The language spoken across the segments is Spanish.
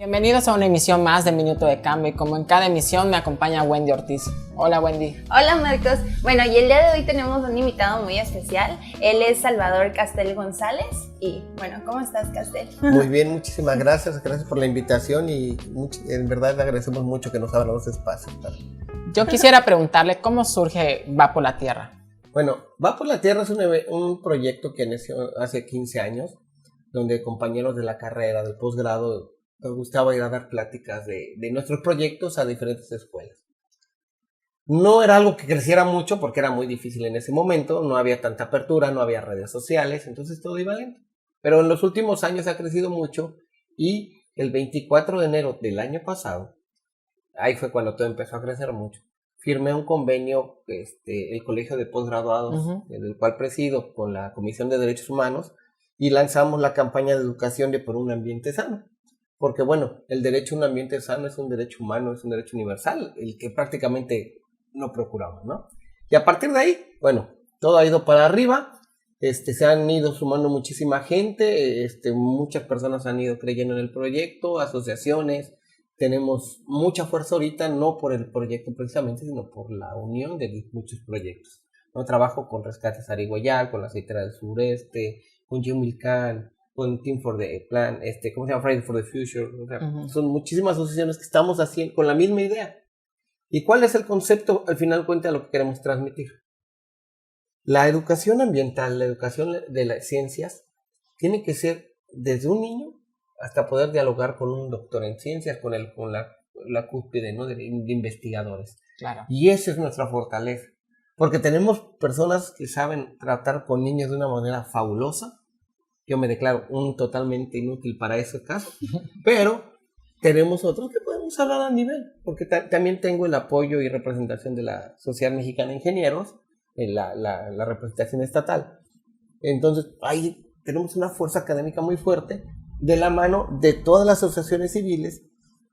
Bienvenidos a una emisión más de Minuto de Cambio y como en cada emisión me acompaña Wendy Ortiz. Hola Wendy. Hola Marcos. Bueno, y el día de hoy tenemos un invitado muy especial. Él es Salvador Castel González. Y bueno, ¿cómo estás, Castel? Muy bien, muchísimas gracias. Gracias por la invitación y en verdad le agradecemos mucho que nos abran los espacios. Yo quisiera preguntarle cómo surge Va por la Tierra. Bueno, Va por la Tierra es un proyecto que inició hace 15 años, donde compañeros de la carrera, del posgrado, nos gustaba ir a dar pláticas de nuestros proyectos a diferentes escuelas. No era algo que creciera mucho porque era muy difícil en ese momento, no había tanta apertura, no había redes sociales, entonces todo iba lento. Pero en los últimos años ha crecido mucho y el 24 de enero del año pasado, ahí fue cuando todo empezó a crecer mucho, firmé un convenio, el Colegio de Postgraduados, del cual presido con la Comisión de Derechos Humanos, y lanzamos la campaña de educación de Por un Ambiente Sano. Porque bueno, el derecho a un ambiente sano es un derecho humano, es un derecho universal, el que prácticamente no procuramos, ¿no? Y a partir de ahí, bueno, todo ha ido para arriba, se han ido sumando muchísima gente, muchas personas han ido creyendo en el proyecto, asociaciones, tenemos mucha fuerza ahorita, no por el proyecto precisamente, sino por la unión de muchos proyectos, ¿no? Trabajo con Rescate Sarigüeyal, con la Aceitera del Sureste, con Yumilcan, con Team for the Plan, ¿cómo se llama? Friday for the Future. O sea, son muchísimas asociaciones que estamos haciendo con la misma idea. ¿Y cuál es el concepto? Al final cuenta lo que queremos transmitir. La educación ambiental, la educación de las ciencias, tiene que ser desde un niño hasta poder dialogar con un doctor en ciencias, con la cúspide, ¿no? de investigadores. Claro. Y esa es nuestra fortaleza. Porque tenemos personas que saben tratar con niños de una manera fabulosa. Yo me declaro un totalmente inútil para ese caso, pero tenemos otros que podemos hablar a nivel, porque también tengo el apoyo y representación de la Sociedad Mexicana de Ingenieros, la representación estatal. Entonces, ahí tenemos una fuerza académica muy fuerte de la mano de todas las asociaciones civiles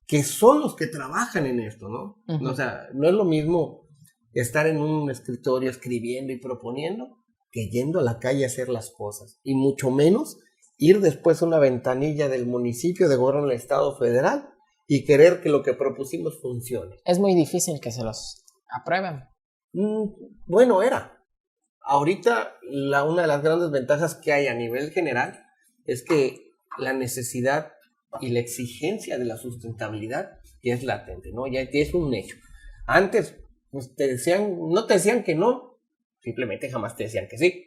que son los que trabajan en esto, ¿no? O sea, no es lo mismo estar en un escritorio escribiendo y proponiendo que yendo a la calle a hacer las cosas, y mucho menos ir después a una ventanilla del municipio de gobierno del Estado federal y querer que lo que propusimos funcione. Es muy difícil que se los aprueben. Bueno, ahorita una de las grandes ventajas que hay a nivel general es que la necesidad y la exigencia de la sustentabilidad ya es latente, ¿no? Ya es un hecho. Antes pues no te decían que no, simplemente jamás te decían que sí.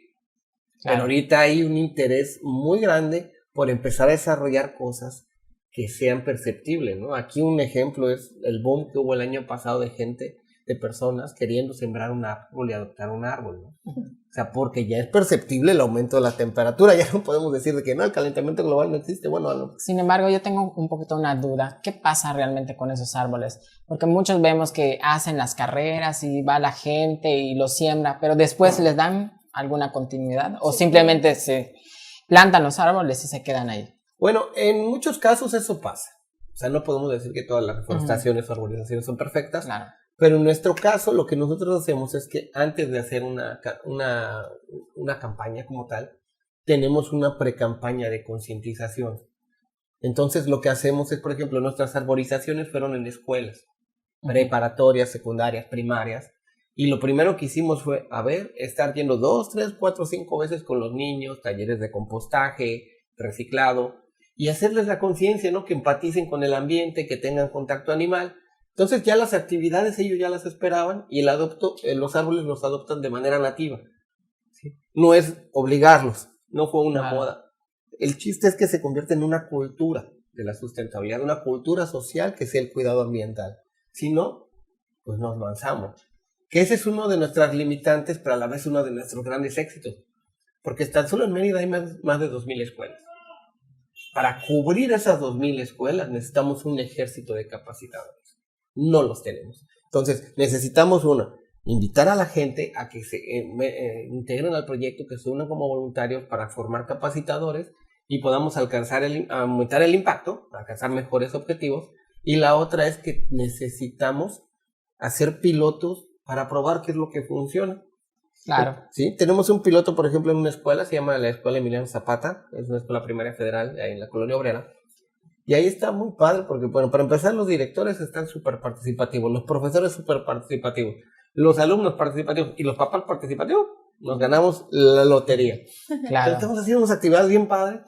Claro. Pero ahorita hay un interés muy grande por empezar a desarrollar cosas que sean perceptibles, ¿no? Aquí un ejemplo es el boom que hubo el año pasado de gente, de personas queriendo sembrar un árbol y adoptar un árbol, ¿no? O sea, porque ya es perceptible el aumento de la temperatura, ya no podemos decir de que no, el calentamiento global no existe, bueno, no. Sin embargo, yo tengo un poquito una duda, ¿qué pasa realmente con esos árboles? Porque muchos vemos que hacen las carreras y va la gente y los siembra, pero después les dan alguna continuidad o simplemente se plantan los árboles y se quedan ahí. Bueno, en muchos casos eso pasa, o sea, no podemos decir que todas las reforestaciones o arborizaciones son perfectas. Claro. Pero en nuestro caso, lo que nosotros hacemos es que antes de hacer una campaña como tal, tenemos una pre-campaña de concientización. Entonces, lo que hacemos es, por ejemplo, nuestras arborizaciones fueron en escuelas, preparatorias, secundarias, primarias. Y lo primero que hicimos fue, estar yendo 2, 3, 4, 5 veces con los niños, talleres de compostaje, reciclado, y hacerles la conciencia, ¿no? Que empaticen con el ambiente, que tengan contacto animal. Entonces ya las actividades ellos ya las esperaban y los árboles los adoptan de manera nativa, ¿sí? No es obligarlos, no fue una moda. El chiste es que se convierte en una cultura de la sustentabilidad, una cultura social que sea el cuidado ambiental. Si no, pues nos avanzamos. Que ese es uno de nuestras limitantes, pero a la vez uno de nuestros grandes éxitos. Porque tan solo en Mérida hay más de 2,000 escuelas. Para cubrir esas 2,000 escuelas necesitamos un ejército de capacitadores. No los tenemos. Entonces, necesitamos invitar a la gente a que se integren al proyecto, que se unan como voluntarios para formar capacitadores y podamos aumentar el impacto, alcanzar mejores objetivos. Y la otra es que necesitamos hacer pilotos para probar qué es lo que funciona. Claro. Sí, tenemos un piloto, por ejemplo, en una escuela, se llama la Escuela Emiliano Zapata, es una escuela primaria federal ahí en la Colonia Obrera. Y ahí está muy padre porque, bueno, para empezar, los directores están súper participativos, los profesores súper participativos, los alumnos participativos y los papás participativos, nos ganamos la lotería. Claro. Estamos haciendo unas actividades bien padres.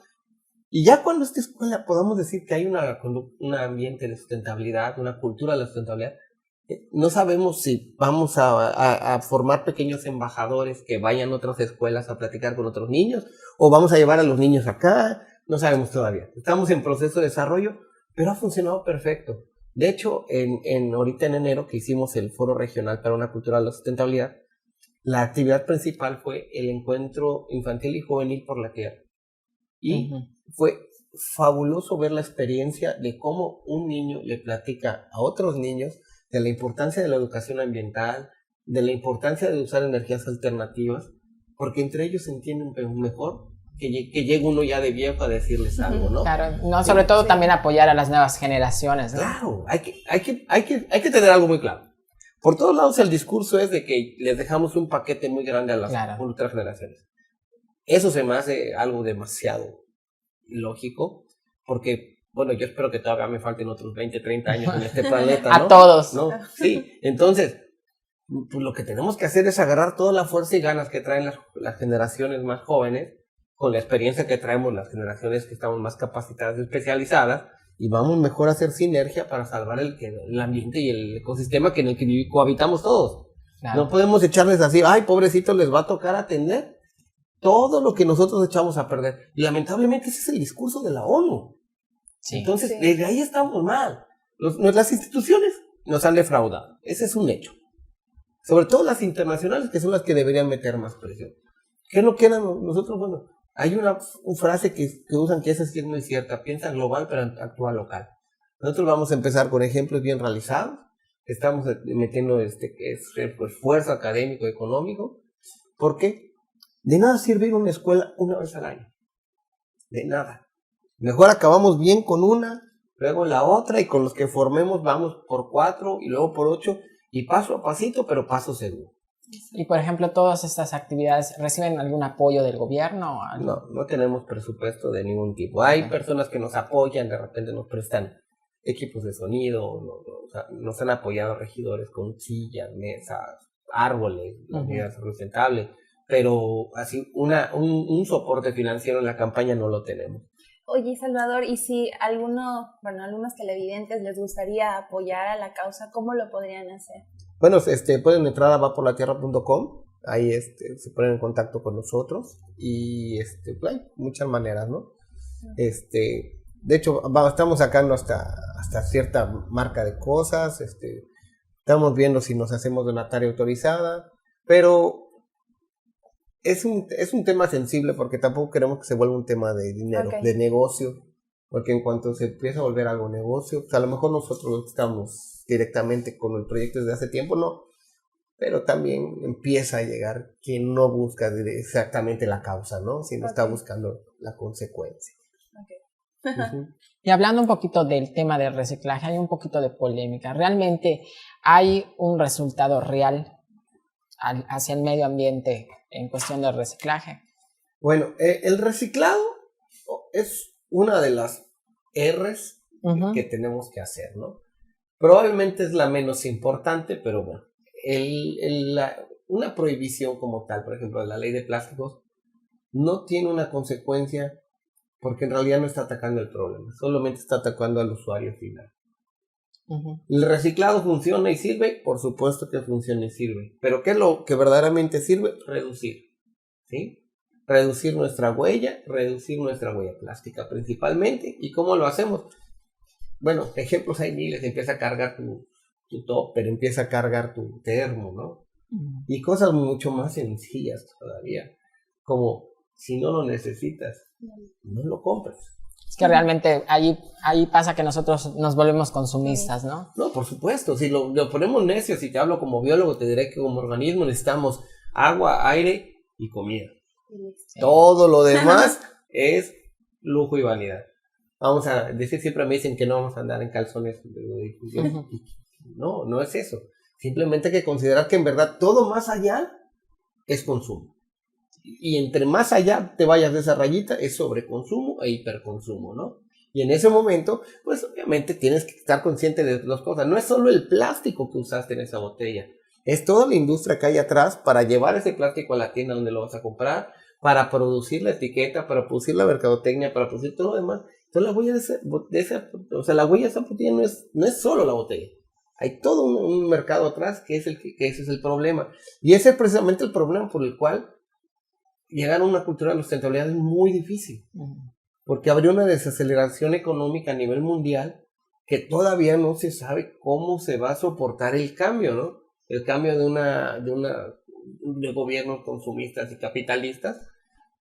Y ya cuando esta escuela podamos decir que hay un ambiente de sustentabilidad, una cultura de la sustentabilidad, no sabemos si vamos a formar pequeños embajadores que vayan a otras escuelas a platicar con otros niños, o vamos a llevar a los niños acá, no sabemos todavía. Estamos en proceso de desarrollo, pero ha funcionado perfecto. De hecho, ahorita en enero que hicimos el Foro Regional para una Cultura de la Sustentabilidad, la actividad principal fue el encuentro infantil y juvenil por la tierra. Y fue fabuloso ver la experiencia de cómo un niño le platica a otros niños de la importancia de la educación ambiental, de la importancia de usar energías alternativas, porque entre ellos se entienden mejor que llegue uno ya de viejo a decirles algo, ¿no? Claro, no, sobre todo también apoyar a las nuevas generaciones, ¿no? Claro, hay que tener algo muy claro. Por todos lados el discurso es de que les dejamos un paquete muy grande a las otras generaciones. Eso se me hace algo demasiado lógico, porque, bueno, yo espero que todavía me falten otros 20, 30 años en este planeta, ¿no? A todos. ¿No? Sí, entonces, pues lo que tenemos que hacer es agarrar toda la fuerza y ganas que traen las generaciones más jóvenes, con la experiencia que traemos las generaciones que estamos más capacitadas y especializadas, y vamos mejor a hacer sinergia para salvar el ambiente y el ecosistema en el que cohabitamos todos. Claro. No podemos echarles así, ay, pobrecitos, les va a tocar atender todo lo que nosotros echamos a perder. Y lamentablemente ese es el discurso de la ONU. Sí. Entonces, desde ahí estamos mal. Las instituciones nos han defraudado. Ese es un hecho. Sobre todo las internacionales, que son las que deberían meter más presión. ¿Qué no quedan nosotros? Bueno, hay una frase que usan que esa sí es muy cierta. Piensa global, pero actúa local. Nosotros vamos a empezar con ejemplos bien realizados. Estamos metiendo esfuerzo académico, económico. ¿Por qué? De nada sirve ir a una escuela una vez al año. De nada. Mejor acabamos bien con una, luego la otra, y con los que formemos vamos por 4 y luego por 8, y paso a pasito, pero paso seguro. Y por ejemplo, ¿todas estas actividades reciben algún apoyo del gobierno? No tenemos presupuesto de ningún tipo. Hay personas que nos apoyan, de repente nos prestan equipos de sonido, nos han apoyado regidores con sillas, mesas, árboles, medidas sustentables. Pero así un soporte financiero en la campaña no lo tenemos. Oye, Salvador, y si algunos televidentes les gustaría apoyar a la causa, ¿cómo lo podrían hacer? Bueno, pueden entrar a vaporlatierra.com, ahí se ponen en contacto con nosotros y hay muchas maneras, ¿no? De hecho, estamos sacando hasta cierta marca de cosas, estamos viendo si nos hacemos donataria autorizada, pero es un tema sensible porque tampoco queremos que se vuelva un tema de dinero, de negocio, porque en cuanto se empieza a volver algo negocio, pues a lo mejor nosotros estamos directamente con el proyecto desde hace tiempo, no, pero también empieza a llegar quien no busca exactamente la causa, ¿no? Sino está buscando la consecuencia. Y hablando un poquito del tema del reciclaje, hay un poquito de polémica. ¿Realmente hay un resultado real hacia el medio ambiente en cuestión del reciclaje? Bueno, el reciclado es una de las R's que tenemos que hacer, ¿no? Probablemente es la menos importante, pero bueno, una prohibición como tal, por ejemplo, de la ley de plásticos, no tiene una consecuencia porque en realidad no está atacando el problema, solamente está atacando al usuario final. ¿El reciclado funciona y sirve? Por supuesto que funciona y sirve. ¿Pero qué es lo que verdaderamente sirve? Reducir, ¿sí? Reducir nuestra huella plástica principalmente. ¿Y cómo lo hacemos? Bueno, ejemplos hay miles. Empieza a cargar tu topper, empieza a cargar tu termo, ¿no? Y cosas mucho más sencillas todavía, como si no lo necesitas, no lo compres. Es que realmente ahí pasa que nosotros nos volvemos consumistas, ¿no? No, por supuesto. Si lo ponemos necio, si te hablo como biólogo, te diré que como organismo necesitamos agua, aire y comida. Sí. Todo lo demás es lujo y vanidad. Vamos a decir, siempre me dicen que no vamos a andar en calzones de difusión. No es eso. Simplemente hay que considerar que en verdad todo más allá es consumo. Y entre más allá te vayas de esa rayita es sobreconsumo e hiperconsumo, ¿no? Y en ese momento, pues obviamente tienes que estar consciente de dos cosas. No es solo el plástico que usaste en esa botella, es toda la industria que hay atrás para llevar ese plástico a la tienda donde lo vas a comprar, para producir la etiqueta, para producir la mercadotecnia, para producir todo lo demás. Entonces la huella la huella de esa botella no es solo la botella. Hay todo un mercado atrás que ese es el problema. Y ese es precisamente el problema por el cual llegar a una cultura de la sustentabilidad es muy difícil. Porque habría una desaceleración económica a nivel mundial que todavía no se sabe cómo se va a soportar el cambio, ¿no? El cambio de gobiernos consumistas y capitalistas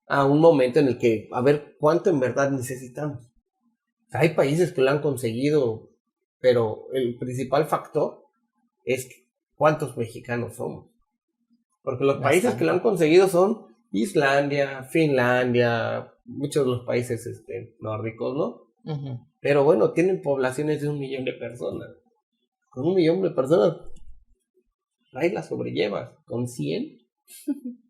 a un momento en el que, a ver, ¿cuánto en verdad necesitamos? Hay países que lo han conseguido, pero el principal factor es cuántos mexicanos somos. Porque los países que lo han conseguido son Islandia, Finlandia, muchos de los países nórdicos, ¿no? Pero bueno, tienen poblaciones de 1 millón de personas. Con 1 millón de personas, ahí la sobrellevas. Con 100,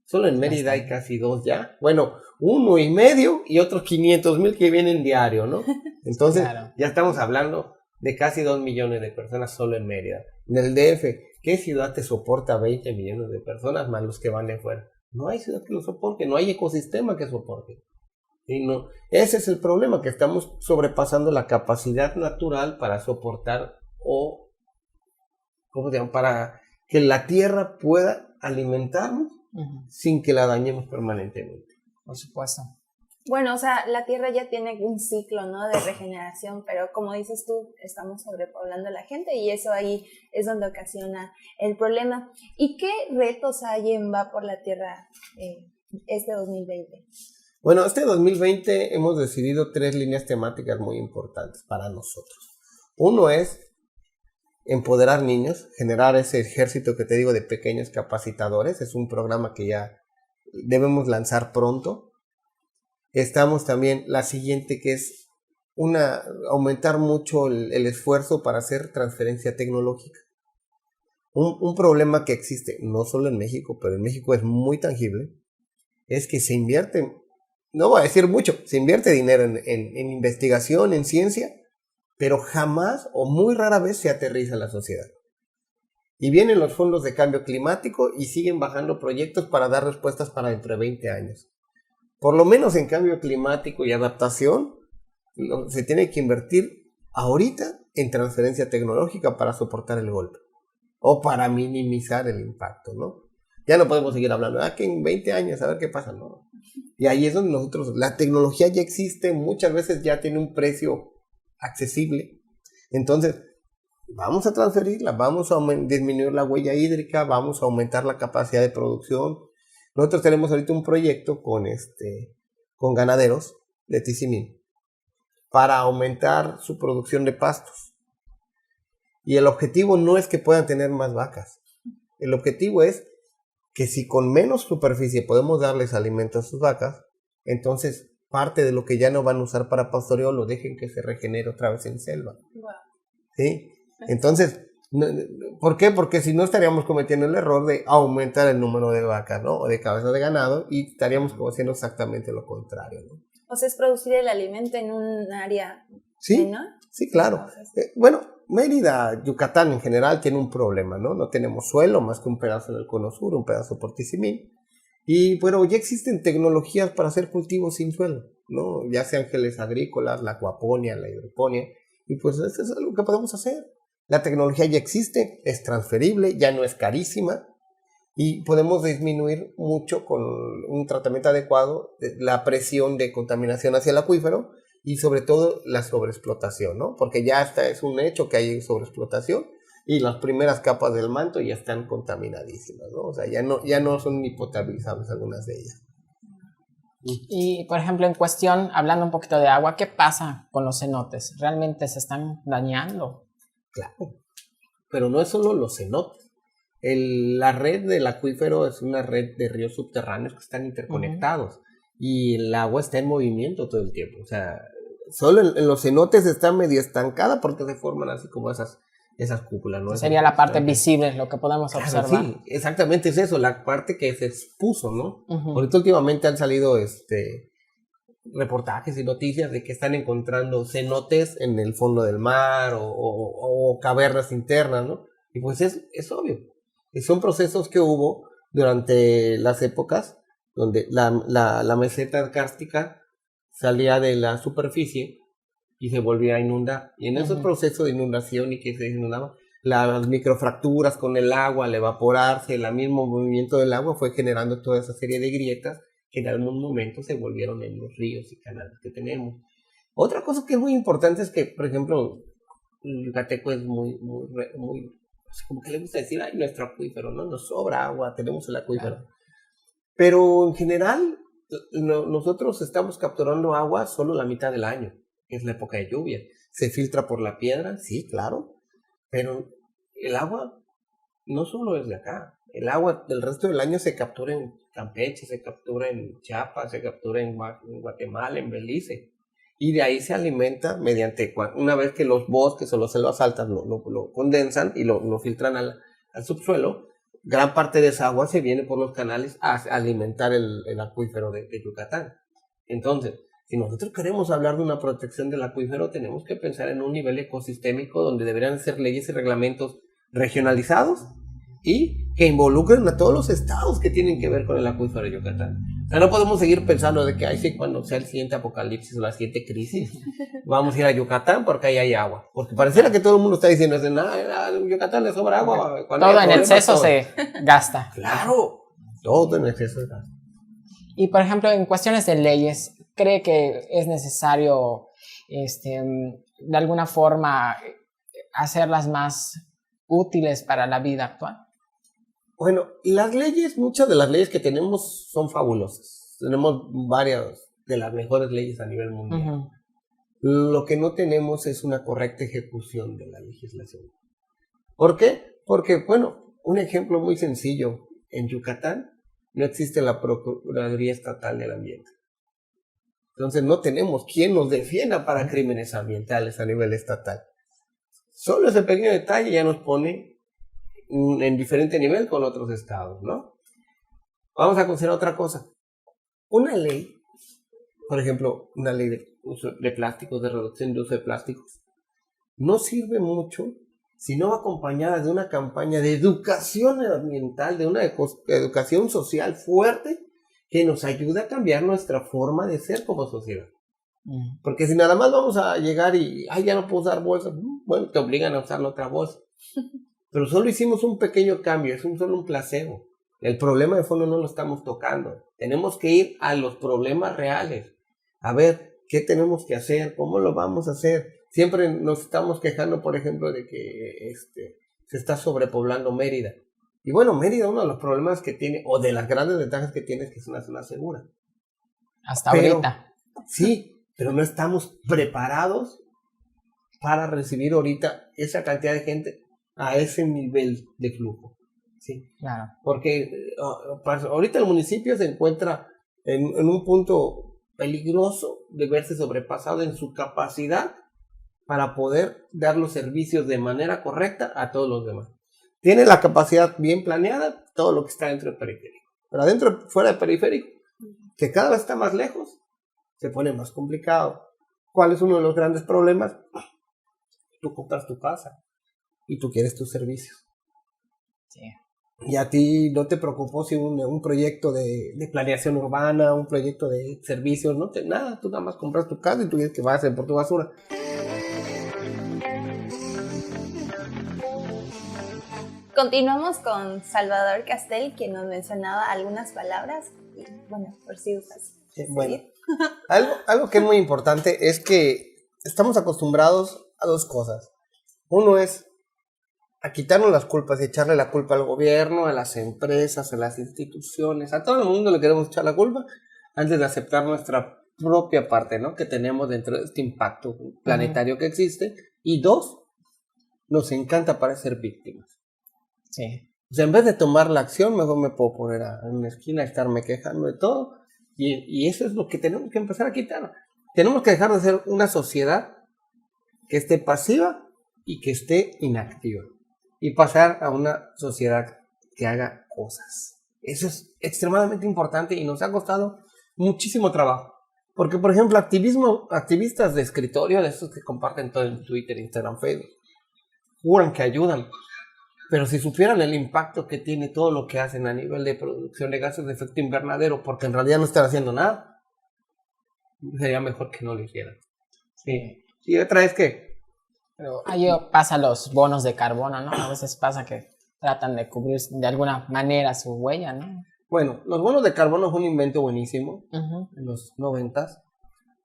solo en Mérida hay casi 2 ya. Bueno, 1.5 y otros 500,000 que vienen diario, ¿no? Entonces, ya estamos hablando de casi 2 millones de personas solo en Mérida. En el DF, ¿qué ciudad te soporta 20 millones de personas más los que van de fuera? No hay ciudad que lo soporte, no hay ecosistema que soporte. Y no, ese es el problema, que estamos sobrepasando la capacidad natural para soportar para que la tierra pueda alimentarnos sin que la dañemos permanentemente. Por supuesto. Bueno, o sea, la tierra ya tiene un ciclo, ¿no? De regeneración, pero como dices tú, estamos sobrepoblando a la gente y eso ahí es donde ocasiona el problema. ¿Y qué retos hay en Va por la Tierra este 2020? Bueno, este 2020 hemos decidido 3 líneas temáticas muy importantes para nosotros. Uno es empoderar niños, generar ese ejército que te digo de pequeños capacitadores. Es un programa que ya debemos lanzar pronto. Estamos también, la siguiente, que es aumentar mucho el esfuerzo para hacer transferencia tecnológica. Un problema que existe, no solo en México, pero en México es muy tangible, es que se invierte, no voy a decir mucho, se invierte dinero en investigación, en ciencia, pero jamás o muy rara vez se aterriza en la sociedad. Y vienen los fondos de cambio climático y siguen bajando proyectos para dar respuestas para dentro de 20 años. Por lo menos en cambio climático y adaptación, se tiene que invertir ahorita en transferencia tecnológica para soportar el golpe o para minimizar el impacto, ¿no? Ya no podemos seguir hablando, que en 20 años a ver qué pasa, ¿no? Y ahí es donde la tecnología ya existe, muchas veces ya tiene un precio accesible. Entonces, vamos a transferirla, vamos a disminuir la huella hídrica, vamos a aumentar la capacidad de producción. Nosotros tenemos ahorita un proyecto con ganaderos de Tizimín para aumentar su producción de pastos. Y el objetivo no es que puedan tener más vacas. El objetivo es que si con menos superficie podemos darles alimento a sus vacas, entonces parte de lo que ya no van a usar para pastoreo lo dejen que se regenere otra vez en selva. Wow. ¿Sí? Entonces, ¿por qué? Porque si no estaríamos cometiendo el error de aumentar el número de vacas, ¿no? O de cabezas de ganado, y estaríamos haciendo exactamente lo contrario, ¿no? O sea, es producir el alimento en un área menor. Sí, claro. Bueno, Mérida, Yucatán en general tiene un problema, ¿no? No tenemos suelo más que un pedazo en el cono sur, un pedazo por Tizimín. Y bueno, ya existen tecnologías para hacer cultivos sin suelo, ¿no? Ya sean geles agrícolas, la acuaponía, la hidroponía, y pues eso es algo que podemos hacer. La tecnología ya existe, es transferible, ya no es carísima y podemos disminuir mucho con un tratamiento adecuado la presión de contaminación hacia el acuífero y sobre todo la sobreexplotación, ¿no? Porque ya es un hecho que hay sobreexplotación y las primeras capas del manto ya están contaminadísimas, ¿no? O sea, ya no son ni potabilizables algunas de ellas. Y, por ejemplo, en cuestión, hablando un poquito de agua, ¿qué pasa con los cenotes? ¿Realmente se están dañando? Claro, pero no es solo los cenotes. La red del acuífero es una red de ríos subterráneos que están interconectados y el agua está en movimiento todo el tiempo. O sea, solo en los cenotes está medio estancada porque se forman así como esas cúpulas, ¿no? Sería la parte visible, lo que podemos observar. Sí, exactamente es eso, la parte que se expuso, ¿no? Ahorita últimamente han salido reportajes y noticias de que están encontrando cenotes en el fondo del mar o cavernas internas, ¿no? Y pues es obvio. Y son procesos que hubo durante las épocas donde la meseta kárstica salía de la superficie y se volvía a inundar. Y en esos procesos de inundación y que se inundaba, las microfracturas con el agua, al evaporarse, el mismo movimiento del agua fue generando toda esa serie de grietas que en algún momento se volvieron en los ríos y canales que tenemos. Otra cosa que es muy importante es que, por ejemplo, el yucateco es muy como que le gusta decir, ay, nuestro acuífero, ¿no? Nos sobra agua, tenemos el acuífero. Claro. Pero en general, nosotros estamos capturando agua solo la mitad del año, que es la época de lluvia. ¿Se filtra por la piedra? Sí, claro. Pero el agua no solo es de acá. El agua del resto del año se captura en Campeche, se captura en Chiapas, se captura en Guatemala, en Belice. Y de ahí se alimenta mediante, una vez que los bosques o las selvas altas lo condensan y lo filtran al subsuelo, gran parte de esa agua se viene por los canales a alimentar el acuífero de Yucatán. Entonces, si nosotros queremos hablar de una protección del acuífero, tenemos que pensar en un nivel ecosistémico donde deberían ser leyes y reglamentos regionalizados y que involucren a todos los estados que tienen que ver con el acuífero de Yucatán. O sea, no podemos seguir pensando de que ahí sí, cuando sea el siguiente apocalipsis o la siguiente crisis, vamos a ir a Yucatán porque ahí hay agua. Porque pareciera que todo el mundo está diciendo, Yucatán le sobra agua. Todo en exceso se gasta. Claro, todo en exceso se gasta. Y por ejemplo, en cuestiones de leyes, ¿cree que es necesario de alguna forma hacerlas más útiles para la vida actual? Bueno, las leyes, muchas de las leyes que tenemos son fabulosas. Tenemos varias de las mejores leyes a nivel mundial. Lo que no tenemos es una correcta ejecución de la legislación. ¿Por qué? Porque, bueno, un ejemplo muy sencillo. En Yucatán no existe la Procuraduría Estatal del Ambiente. Entonces no tenemos quien nos defienda para crímenes ambientales a nivel estatal. Solo ese pequeño detalle ya nos pone en diferente nivel con otros estados, ¿no? Vamos a considerar otra cosa. Una ley, por ejemplo, una ley de uso de plásticos, de reducción de uso de plásticos, no sirve mucho si no va acompañada de una campaña de educación ambiental, de una educación social fuerte que nos ayude a cambiar nuestra forma de ser como sociedad. Porque si nada más vamos a llegar y, ya no puedo usar bolsas, bueno, te obligan a usar la otra bolsa. Pero solo hicimos un pequeño cambio, es solo un placebo. El problema de fondo no lo estamos tocando. Tenemos que ir a los problemas reales. A ver, ¿qué tenemos que hacer? ¿Cómo lo vamos a hacer? Siempre nos estamos quejando, por ejemplo, de que se está sobrepoblando Mérida. Y bueno, Mérida, uno de los problemas que tiene, o de las grandes ventajas que tiene, es que es una zona segura. Hasta ahorita. Sí, pero no estamos preparados para recibir ahorita esa cantidad de gente a ese nivel de flujo. Sí, claro. Porque ahorita el municipio se encuentra en un punto peligroso de verse sobrepasado en su capacidad para poder dar los servicios de manera correcta a todos los demás. Tiene la capacidad bien planeada, todo lo que está dentro del periférico. Pero adentro, fuera del periférico, que cada vez está más lejos, se pone más complicado. ¿Cuál es uno de los grandes problemas? Tú compras tu casa y tú quieres tus servicios. Sí. Y a ti no te preocupó si un proyecto de planeación urbana, un proyecto de servicios, nada, tú nada más compras tu casa y tú quieres que vayas a hacer por tu basura. Continuamos con Salvador Castel, quien nos mencionaba algunas palabras y bueno, por si usas. Bueno, algo que es muy importante es que estamos acostumbrados a dos cosas. Uno es a quitarnos las culpas y echarle la culpa al gobierno, a las empresas, a las instituciones, a todo el mundo le queremos echar la culpa antes de aceptar nuestra propia parte, ¿no? Que tenemos dentro de este impacto planetario que existe. Y dos, nos encanta parecer víctimas. Sí. O sea, en vez de tomar la acción, mejor me puedo poner en una esquina, estarme quejando de todo. Y eso es lo que tenemos que empezar a quitar. Tenemos que dejar de ser una sociedad que esté pasiva y que esté inactiva. Y pasar a una sociedad que haga cosas. Eso es extremadamente importante y nos ha costado muchísimo trabajo. Porque, por ejemplo, activistas de escritorio, de esos que comparten todo en Twitter, Instagram, Facebook, juran que ayudan. Pero si supieran el impacto que tiene todo lo que hacen a nivel de producción de gases de efecto invernadero, porque en realidad no están haciendo nada, sería mejor que no lo hicieran. Sí. Y otra es que... Pero ahí pasa los bonos de carbono, ¿no? A veces pasa que tratan de cubrir de alguna manera su huella, ¿no? Bueno, los bonos de carbono fue un invento buenísimo Uh-huh. en los 90s,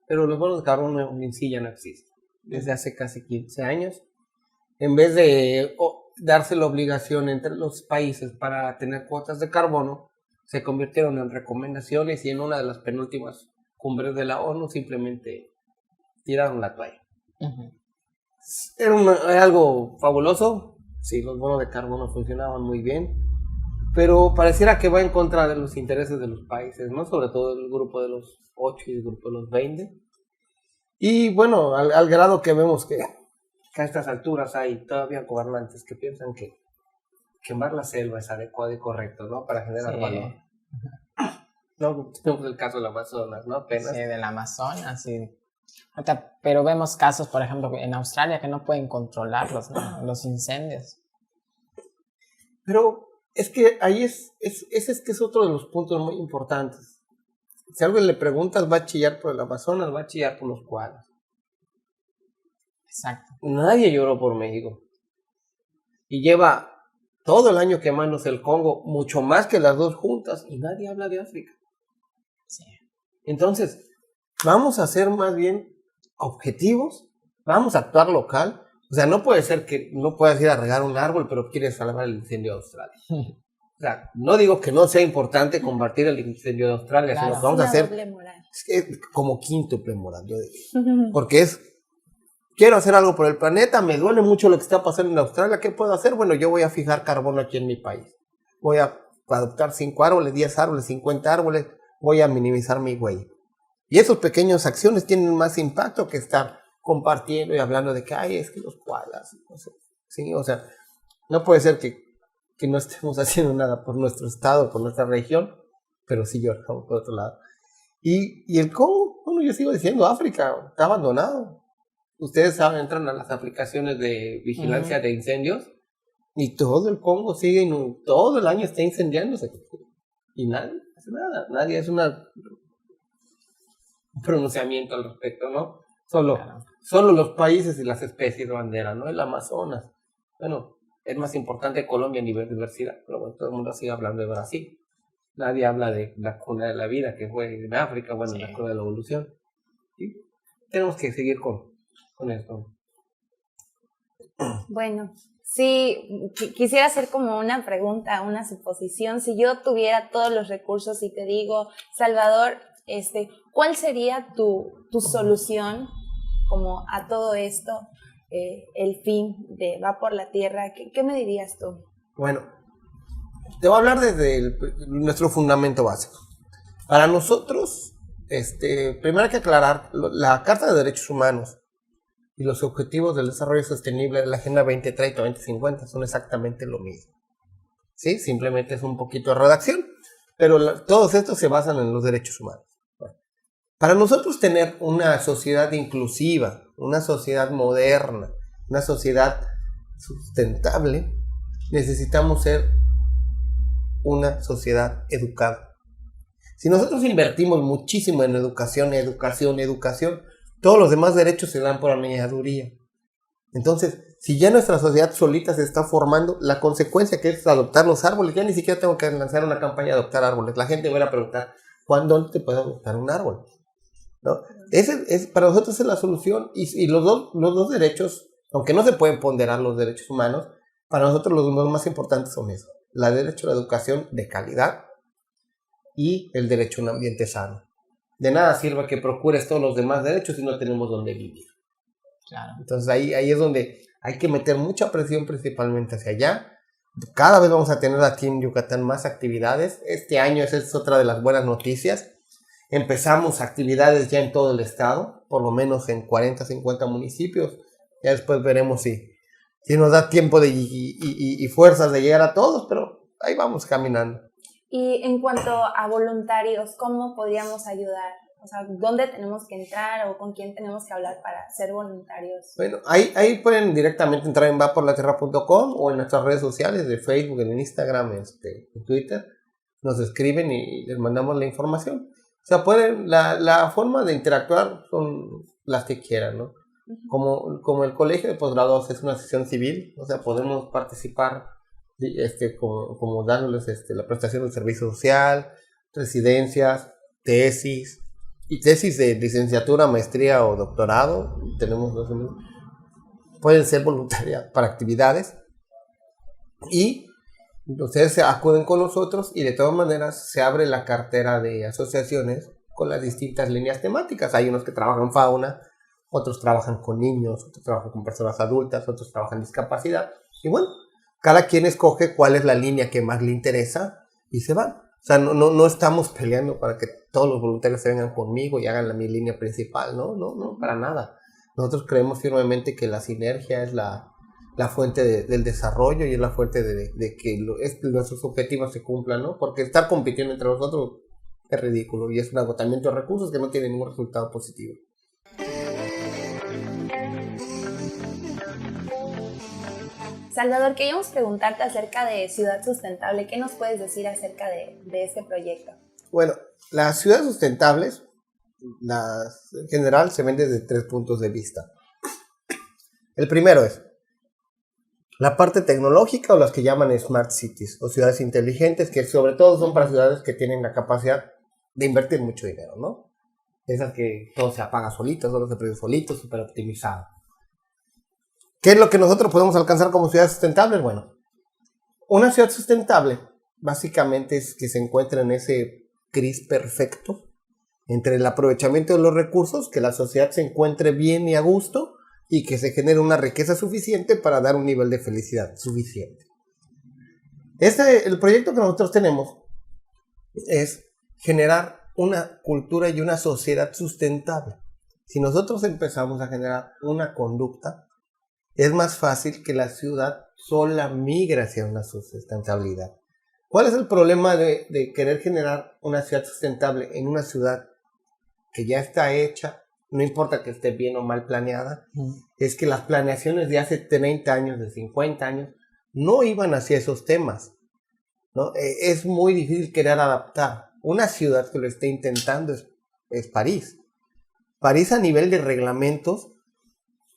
pero los bonos de carbono en sí ya no existen. Desde hace casi 15 años, en vez de darse la obligación entre los países para tener cuotas de carbono, se convirtieron en recomendaciones y en una de las penúltimas cumbres de la ONU simplemente tiraron la toalla. Uh-huh. Era algo fabuloso, sí, los bonos de carbono funcionaban muy bien, pero pareciera que va en contra de los intereses de los países, ¿no? Sobre todo el grupo de los 8 y el grupo de los 20. Y bueno, al grado que vemos que a estas alturas hay todavía gobernantes que piensan que quemar la selva es adecuado y correcto, ¿no? Para generar valor. No, tenemos el caso del Amazonas, ¿no? Apenas. Sí, del Amazonas, sí. Pero vemos casos, por ejemplo, en Australia que no pueden controlarlos, ¿no? Los incendios. Pero es que ahí ese es que es otro de los puntos muy importantes. Si a alguien le preguntas, va a chillar por el Amazonas, va a chillar por los koalas. Exacto. Nadie lloró por México. Y lleva todo el año quemándose el Congo, mucho más que las dos juntas, y nadie habla de África. Sí. Entonces, vamos a ser más bien objetivos, vamos a actuar local. O sea, no puede ser que no puedas ir a regar un árbol, pero quieres salvar el incendio de Australia. O sea, no digo que no sea importante combatir el incendio de Australia, Claro. sino que vamos a hacer doble moral. como quíntuple moral, yo diría. Porque quiero hacer algo por el planeta, me duele mucho lo que está pasando en Australia, ¿qué puedo hacer? Bueno, yo voy a fijar carbono aquí en mi país. Voy a adoptar 5 árboles, 10 árboles, 50 árboles, voy a minimizar mi huella. Y esas pequeñas acciones tienen más impacto que estar compartiendo y hablando de que, ay, es que los koalas, no sé, ¿sí? O sea, no puede ser que no estemos haciendo nada por nuestro estado, por nuestra región, pero sí lloramos por otro lado. Y el Congo, bueno, yo sigo diciendo, África está abandonado. Ustedes saben, entran a las aplicaciones de vigilancia de incendios y todo el Congo sigue, todo el año está incendiándose. Y nadie hace nada, nadie hace un pronunciamiento al respecto, ¿no? Solo los países y las especies de bandera, ¿no? El Amazonas. Bueno, es más importante Colombia a nivel de diversidad, pero bueno, todo el mundo sigue hablando de Brasil. Nadie habla de la cuna de la vida que fue en África, bueno, sí, la cuna de la evolución. Y tenemos que seguir con esto. Bueno, sí, quisiera hacer como una pregunta, una suposición. Si yo tuviera todos los recursos y te digo, Salvador, ¿cuál sería tu solución como a todo esto? El fin de Va por la Tierra, ¿qué me dirías tú? Bueno, te voy a hablar desde nuestro fundamento básico. Para nosotros, primero hay que aclarar, la Carta de Derechos Humanos y los Objetivos del Desarrollo Sostenible de la Agenda 2030-2050 son exactamente lo mismo. ¿Sí? Simplemente es un poquito de redacción, pero todos estos se basan en los derechos humanos. Bueno, para nosotros tener una sociedad inclusiva, una sociedad moderna, una sociedad sustentable, necesitamos ser una sociedad educada. Si nosotros invertimos muchísimo en educación, todos los demás derechos se dan por añadiduría. Entonces, si ya nuestra sociedad solita se está formando, la consecuencia que es adoptar los árboles, ya ni siquiera tengo que lanzar una campaña de adoptar árboles. La gente va a preguntar, ¿cuándo te puedo adoptar un árbol? ¿No? Para nosotros es la solución. Y los dos derechos, aunque no se pueden ponderar los derechos humanos, para nosotros los más importantes son esos. El derecho a la educación de calidad y el derecho a un ambiente sano. De nada sirve que procures todos los demás derechos si no tenemos donde vivir. Claro. Entonces ahí es donde hay que meter mucha presión principalmente hacia allá. Cada vez vamos a tener aquí en Yucatán más actividades. Este año esa es otra de las buenas noticias. Empezamos actividades ya en todo el estado, por lo menos en 40, 50 municipios. Ya después veremos si nos da tiempo y fuerzas de llegar a todos, pero ahí vamos caminando. Y en cuanto a voluntarios, ¿cómo podríamos ayudar? O sea, ¿dónde tenemos que entrar o con quién tenemos que hablar para ser voluntarios? Bueno, ahí pueden directamente entrar en vaporlatierra.com o en nuestras redes sociales de Facebook, en Instagram, en Twitter. Nos escriben y les mandamos la información. O sea, la forma de interactuar son las que quieran, ¿no? Como el colegio de posgraduados es una sesión civil, o sea, podemos participar como dándoles la prestación del servicio social, residencias, tesis y tesis de licenciatura, maestría o doctorado. Tenemos pueden ser voluntarias para actividades y ustedes se acuden con nosotros y de todas maneras se abre la cartera de asociaciones con las distintas líneas temáticas. Hay unos que trabajan fauna, otros trabajan con niños, otros trabajan con personas adultas, otros trabajan discapacidad. Y bueno, cada quien escoge cuál es la línea que más le interesa y se van. O sea, no estamos peleando para que todos los voluntarios se vengan conmigo y hagan mi línea principal. No, para nada. Nosotros creemos firmemente que la sinergia es la fuente del desarrollo y es la fuente de que nuestros objetivos se cumplan, ¿no? Porque estar compitiendo entre nosotros es ridículo y es un agotamiento de recursos que no tiene ningún resultado positivo. Salvador, queríamos preguntarte acerca de Ciudad Sustentable. ¿Qué nos puedes decir acerca de este proyecto? Bueno, las ciudades sustentables, en general, se ven desde 3 puntos de vista. El primero es la parte tecnológica o las que llaman Smart Cities o ciudades inteligentes, que sobre todo son para ciudades que tienen la capacidad de invertir mucho dinero, ¿no? Esas que todo se apaga solito, todo se prende solito, súper optimizado. ¿Qué es lo que nosotros podemos alcanzar como ciudades sustentables? Bueno, una ciudad sustentable básicamente es que se encuentra en ese gris perfecto entre el aprovechamiento de los recursos, que la sociedad se encuentre bien y a gusto y que se genere una riqueza suficiente para dar un nivel de felicidad suficiente. El proyecto que nosotros tenemos es generar una cultura y una sociedad sustentable. Si nosotros empezamos a generar una conducta, es más fácil que la ciudad sola migre hacia una sustentabilidad. ¿Cuál es el problema de querer generar una ciudad sustentable en una ciudad que ya está hecha? No importa que esté bien o mal planeada, es que las planeaciones de hace 30 años, de 50 años, no iban hacia esos temas, ¿no? Es muy difícil querer adaptar. Una ciudad que lo esté intentando es París. París, a nivel de reglamentos,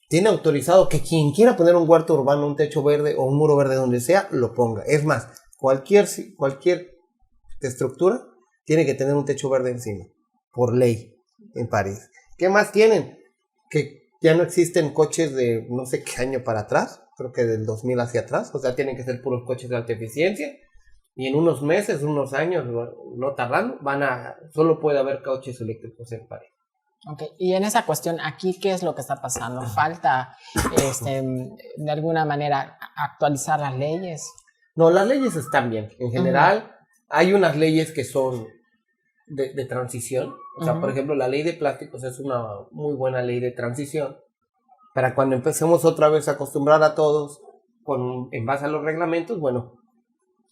tiene autorizado que quien quiera poner un huerto urbano, un techo verde o un muro verde donde sea, lo ponga. Es más, cualquier estructura tiene que tener un techo verde encima, por ley, en París. ¿Qué más tienen? Que ya no existen coches de no sé qué año para atrás, creo que del 2000 hacia atrás, o sea, tienen que ser puros coches de alta eficiencia, y en unos meses, unos años, no tardando, solo puede haber coches eléctricos en París. Ok, y en esa cuestión, aquí, ¿qué es lo que está pasando? ¿Falta, de alguna manera, actualizar las leyes? No, las leyes están bien. En general, hay unas leyes que son de transición. O sea, por ejemplo, la ley de plásticos es una muy buena ley de transición para cuando empecemos otra vez a acostumbrar a todos en base a los reglamentos. Bueno,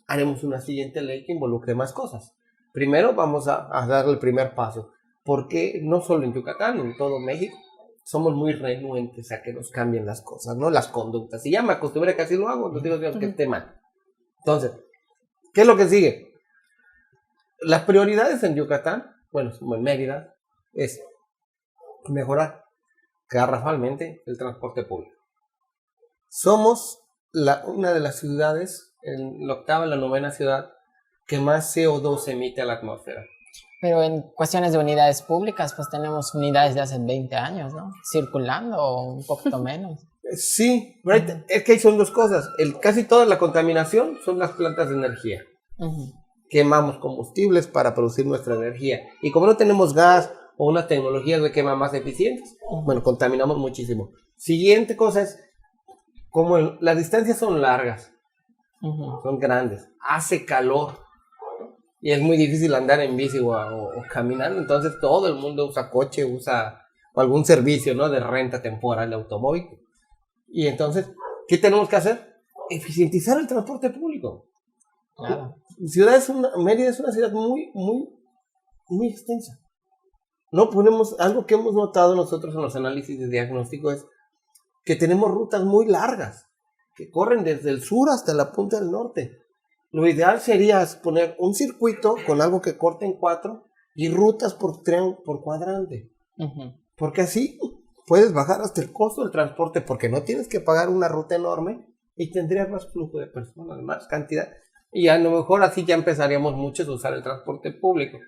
haremos una siguiente ley que involucre más cosas. Primero vamos a dar el primer paso. Porque no solo en Yucatán, en todo México, somos muy renuentes a que nos cambien las cosas, ¿no? Las conductas. Si ya me acostumbré que así lo hago, no digo que esté mal. Entonces, ¿qué es lo que sigue? Las prioridades en Yucatán, bueno, como en Mérida, es mejorar garrafalmente el transporte público. Somos una de las ciudades, la octava, la novena ciudad, que más CO2 emite a la atmósfera. Pero en cuestiones de unidades públicas, pues tenemos unidades de hace 20 años, ¿no? Circulando o un poquito menos. Sí, right. Es que ahí son dos cosas. Casi toda la contaminación son las plantas de energía. Quemamos combustibles para producir nuestra energía. Y como no tenemos gas o unas tecnologías de quema más eficientes, bueno, contaminamos muchísimo. Siguiente cosa es, como las distancias son largas, son grandes, hace calor. Y es muy difícil andar en bici o caminando, entonces todo el mundo usa coche, usa algún servicio, ¿no? De renta temporal de automóvil. Y entonces, ¿qué tenemos que hacer? Eficientizar el transporte público. Claro. Mérida es una ciudad muy, muy, muy extensa. no ponemos, algo que hemos notado nosotros en los análisis de diagnóstico es que tenemos rutas muy largas, que corren desde el sur hasta la punta del norte. Lo ideal sería poner un circuito con algo que corte en 4 y rutas por cuadrante. Porque así puedes bajar hasta el costo del transporte porque no tienes que pagar una ruta enorme y tendrías más flujo de personas, más cantidad. Y a lo mejor así ya empezaríamos muchos a usar el transporte público.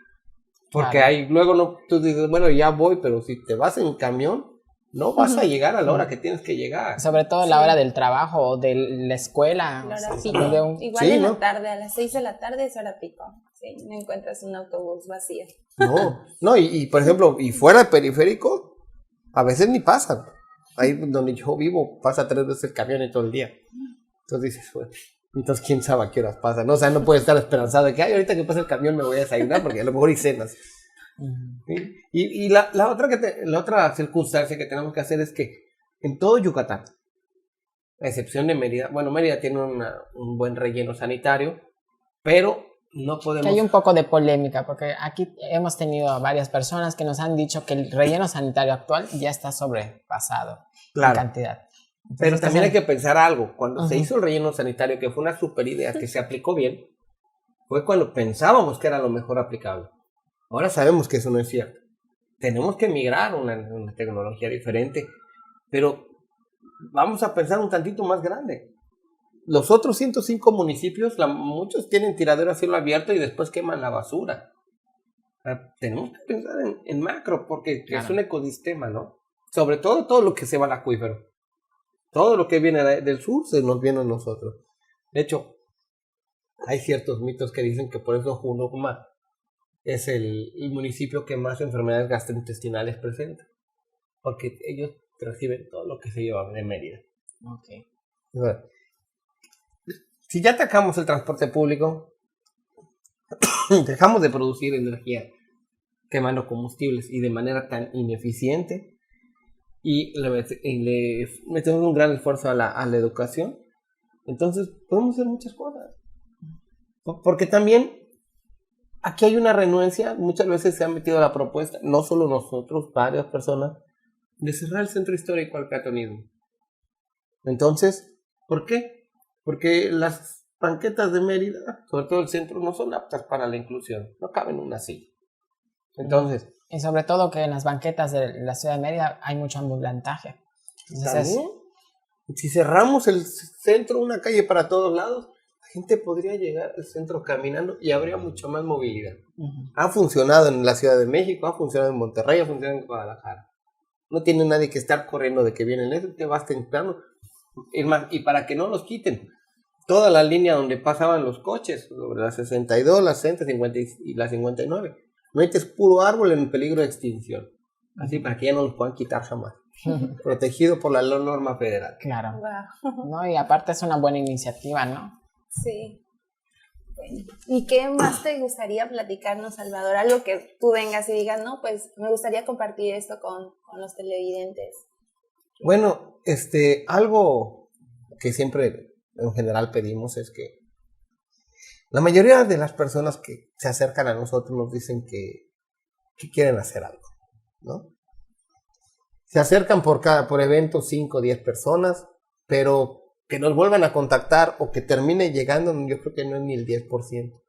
Porque Claro. ahí luego no, tú dices, bueno, ya voy, pero si te vas en camión, no vas a llegar a la hora que tienes que llegar. Sobre todo la hora del trabajo o de la escuela. La O sea, hora si pico. de un- Igual Sí, en ¿no? la tarde, a las 6 de la tarde es hora pico. Sí, no encuentras un autobús vacío. No, y por ejemplo, y fuera del periférico, a veces ni pasan. Ahí donde yo vivo pasa 3 veces el camión en todo el día. Entonces dices, bueno, entonces quién sabe a qué horas pasa, ¿no? O sea, no puedes estar esperanzado de que, ay, ahorita que pase el camión me voy a desayunar porque a lo mejor hay cenas. ¿Sí? Y la otra circunstancia que tenemos que hacer es que en todo Yucatán, a excepción de Mérida, bueno, Mérida tiene un buen relleno sanitario, pero no Que podemos... hay un poco de polémica, porque aquí hemos tenido a varias personas que nos han dicho que el relleno sanitario actual ya está sobrepasado Claro. en cantidad. Entonces, Pero también hay son- que pensar algo. Cuando se Ujú. hizo el relleno sanitario, que fue una super idea que se aplicó bien, fue cuando pensábamos que era lo mejor aplicable. Ahora sabemos que eso no es cierto. Tenemos que migrar a una tecnología diferente, pero vamos a pensar un tantito más grande. Los otros 105 municipios, muchos tienen tiradero a cielo abierto y después queman la basura. O sea, tenemos que pensar en macro, porque Claro. es un ecosistema, ¿no? Sobre todo lo que se va al acuífero. Todo lo que viene del sur se nos viene a nosotros. De hecho, hay ciertos mitos que dicen que por eso Junocma es el municipio que más enfermedades gastrointestinales presenta. Porque ellos reciben todo lo que se lleva de Mérida. Ok. Bueno, si ya atacamos el transporte público, dejamos de producir energía quemando combustibles y de manera tan ineficiente, y le metemos un gran esfuerzo a la educación, entonces podemos hacer muchas cosas. Porque también aquí hay una renuencia, muchas veces se ha metido la propuesta, no solo nosotros, varias personas, de cerrar el centro histórico al peatonismo. Entonces, ¿por qué? Porque las banquetas de Mérida, sobre todo el centro, no son aptas para la inclusión, no caben en una silla. Entonces, Y sobre todo que en las banquetas de la ciudad de Mérida hay mucho ambulantaje. Entonces, también, si cerramos el centro, una calle para todos lados, la gente podría llegar al centro caminando y habría mucho más movilidad. ujú. Ha funcionado en la Ciudad de México, ha funcionado en Monterrey, ha funcionado en Guadalajara. No tiene nadie que estar corriendo de que vienen eso, te vas temprano. Es más, y para que no los quiten, toda la línea donde pasaban los coches, sobre la 62, la 60, 50 y la 59, metes puro árbol en peligro de extinción. Así para que ya no los puedan quitar jamás. Protegido por la norma federal. Claro. Wow. ¿No? Y aparte es una buena iniciativa, ¿no? Sí. Bueno, ¿y qué más te gustaría platicarnos, Salvador? Algo que tú vengas y digas, no, pues me gustaría compartir esto con los televidentes. Bueno, algo que siempre en general pedimos es que la mayoría de las personas que se acercan a nosotros nos dicen que quieren hacer algo, ¿no? Se acercan por evento 5 o 10 personas, pero que nos vuelvan a contactar o que termine llegando, yo creo que no es ni el 10%.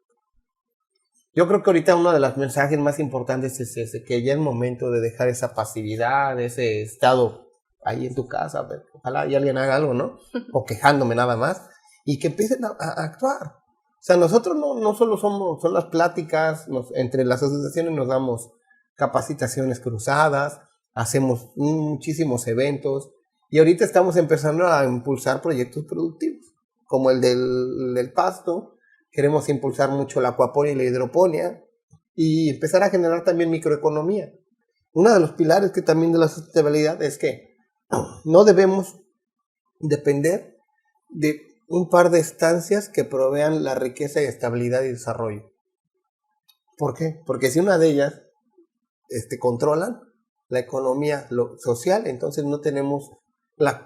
Yo creo que ahorita uno de los mensajes más importantes es ese, que ya es momento de dejar esa pasividad, ese estado ahí en tu casa, a ver, ojalá y alguien haga algo, ¿no? O quejándome nada más, y que empiecen a actuar. O sea, nosotros no solo son las pláticas, entre las asociaciones nos damos capacitaciones cruzadas, hacemos muchísimos eventos, y ahorita estamos empezando a impulsar proyectos productivos, como el del pasto. Queremos impulsar mucho la acuaponía y la hidroponía y empezar a generar también microeconomía. Uno de los pilares que también de la sustentabilidad es que no debemos depender de un par de estancias que provean la riqueza y estabilidad y desarrollo. ¿Por qué? Porque si una de ellas controlan la economía social, entonces no tenemos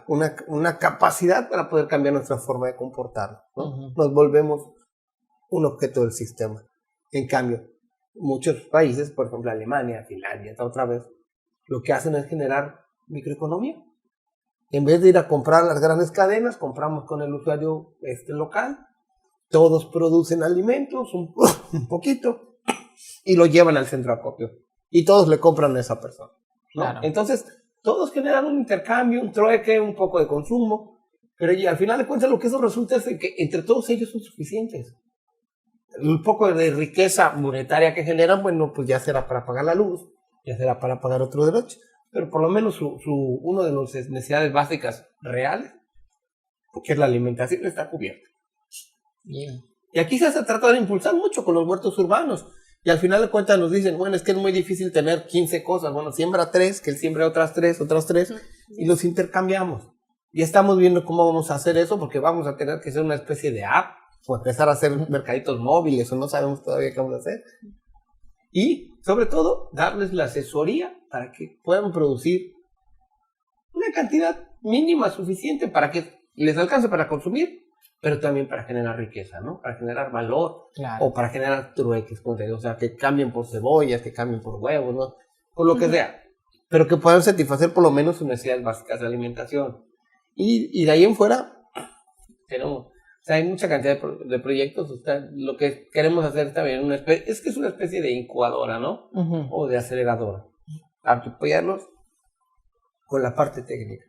una capacidad para poder cambiar nuestra forma de comportarnos, ¿no? Uh-huh. Nos volvemos un objeto del sistema. En cambio, muchos países, por ejemplo Alemania, Finlandia, otra vez, lo que hacen es generar microeconomía. En vez de ir a comprar las grandes cadenas, compramos con el usuario local, todos producen alimentos, un poquito, y lo llevan al centro de acopio. Y todos le compran a esa persona, ¿no? Claro. Entonces, todos generan un intercambio, un trueque, un poco de consumo, pero al final de cuentas lo que eso resulta es que entre todos ellos son suficientes. El poco de riqueza monetaria que generan, bueno, pues ya será para pagar la luz, ya será para pagar otro derecho, pero por lo menos uno de las necesidades básicas reales, que es la alimentación, está cubierta. Bien. Y aquí se trata de impulsar mucho con los huertos urbanos. Y al final de cuentas nos dicen, bueno, es que es muy difícil tener 15 cosas. Bueno, siembra 3, que él siembra otras 3, y los intercambiamos. Y estamos viendo cómo vamos a hacer eso, porque vamos a tener que hacer una especie de app, o empezar a hacer mercaditos móviles, o no sabemos todavía qué vamos a hacer. Y, sobre todo, darles la asesoría para que puedan producir una cantidad mínima suficiente para que les alcance para consumir, pero también para generar riqueza, ¿no? Para generar valor, Claro. o para generar trueques, o sea, que cambien por cebollas, que cambien por huevos, ¿no? Por lo que sea, pero que puedan satisfacer por lo menos sus necesidades básicas de alimentación. Y de ahí en fuera, tenemos, o sea, hay mucha cantidad de proyectos, o sea, lo que queremos hacer también es que es una especie de incubadora, ¿no? Ujú. O de aceleradora, apoyarlos con la parte técnica.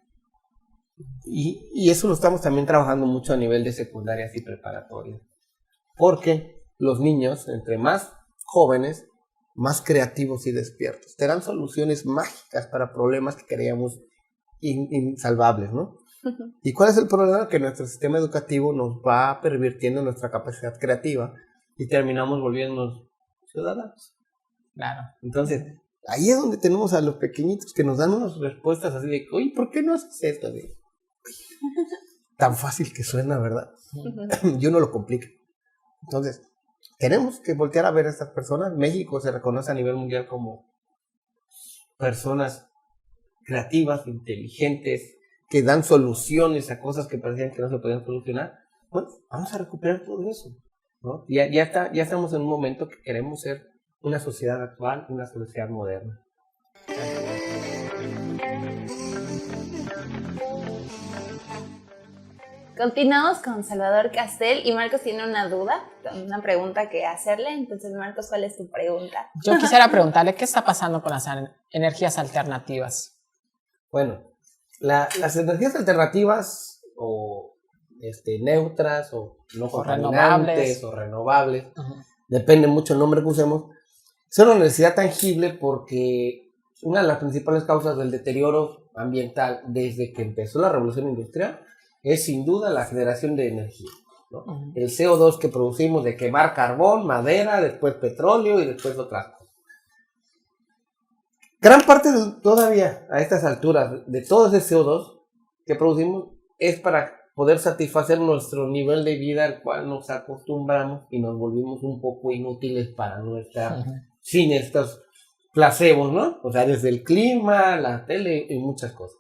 Y eso lo estamos también trabajando mucho a nivel de secundarias y preparatorias. Porque los niños, entre más jóvenes, más creativos y despiertos, te dan soluciones mágicas para problemas que creíamos insalvables, ¿no? ¿Y cuál es el problema? Que nuestro sistema educativo nos va pervirtiendo nuestra capacidad creativa y terminamos volviéndonos ciudadanos. Claro. Entonces, ahí es donde tenemos a los pequeñitos que nos dan unas respuestas así de, oye, ¿por qué no haces esto? Tan fácil que suena, ¿verdad? Y uno lo complica. Entonces, tenemos que voltear a ver a estas personas. México se reconoce a nivel mundial como personas creativas, inteligentes, que dan soluciones a cosas que parecían que no se podían solucionar. Bueno, vamos a recuperar todo eso, ¿no? Ya estamos en un momento que queremos ser una sociedad actual, una sociedad moderna. Continuamos con Salvador Castel y Marcos tiene una duda, una pregunta que hacerle. Entonces, Marcos, ¿cuál es tu pregunta? Yo quisiera preguntarle qué está pasando con las energías alternativas. Bueno, las energías alternativas o neutras o no contaminantes o renovables, depende mucho el nombre que usemos, son una necesidad tangible porque una de las principales causas del deterioro ambiental desde que empezó la revolución industrial es sin duda la generación de energía, ¿no? El CO2 que producimos de quemar carbón, madera, después petróleo y después otras cosas. Gran parte todavía a estas alturas de todo ese CO2 que producimos es para poder satisfacer nuestro nivel de vida al cual nos acostumbramos y nos volvimos un poco inútiles para no estar sin estos placebos, ¿no? O sea, desde el clima, la tele y muchas cosas.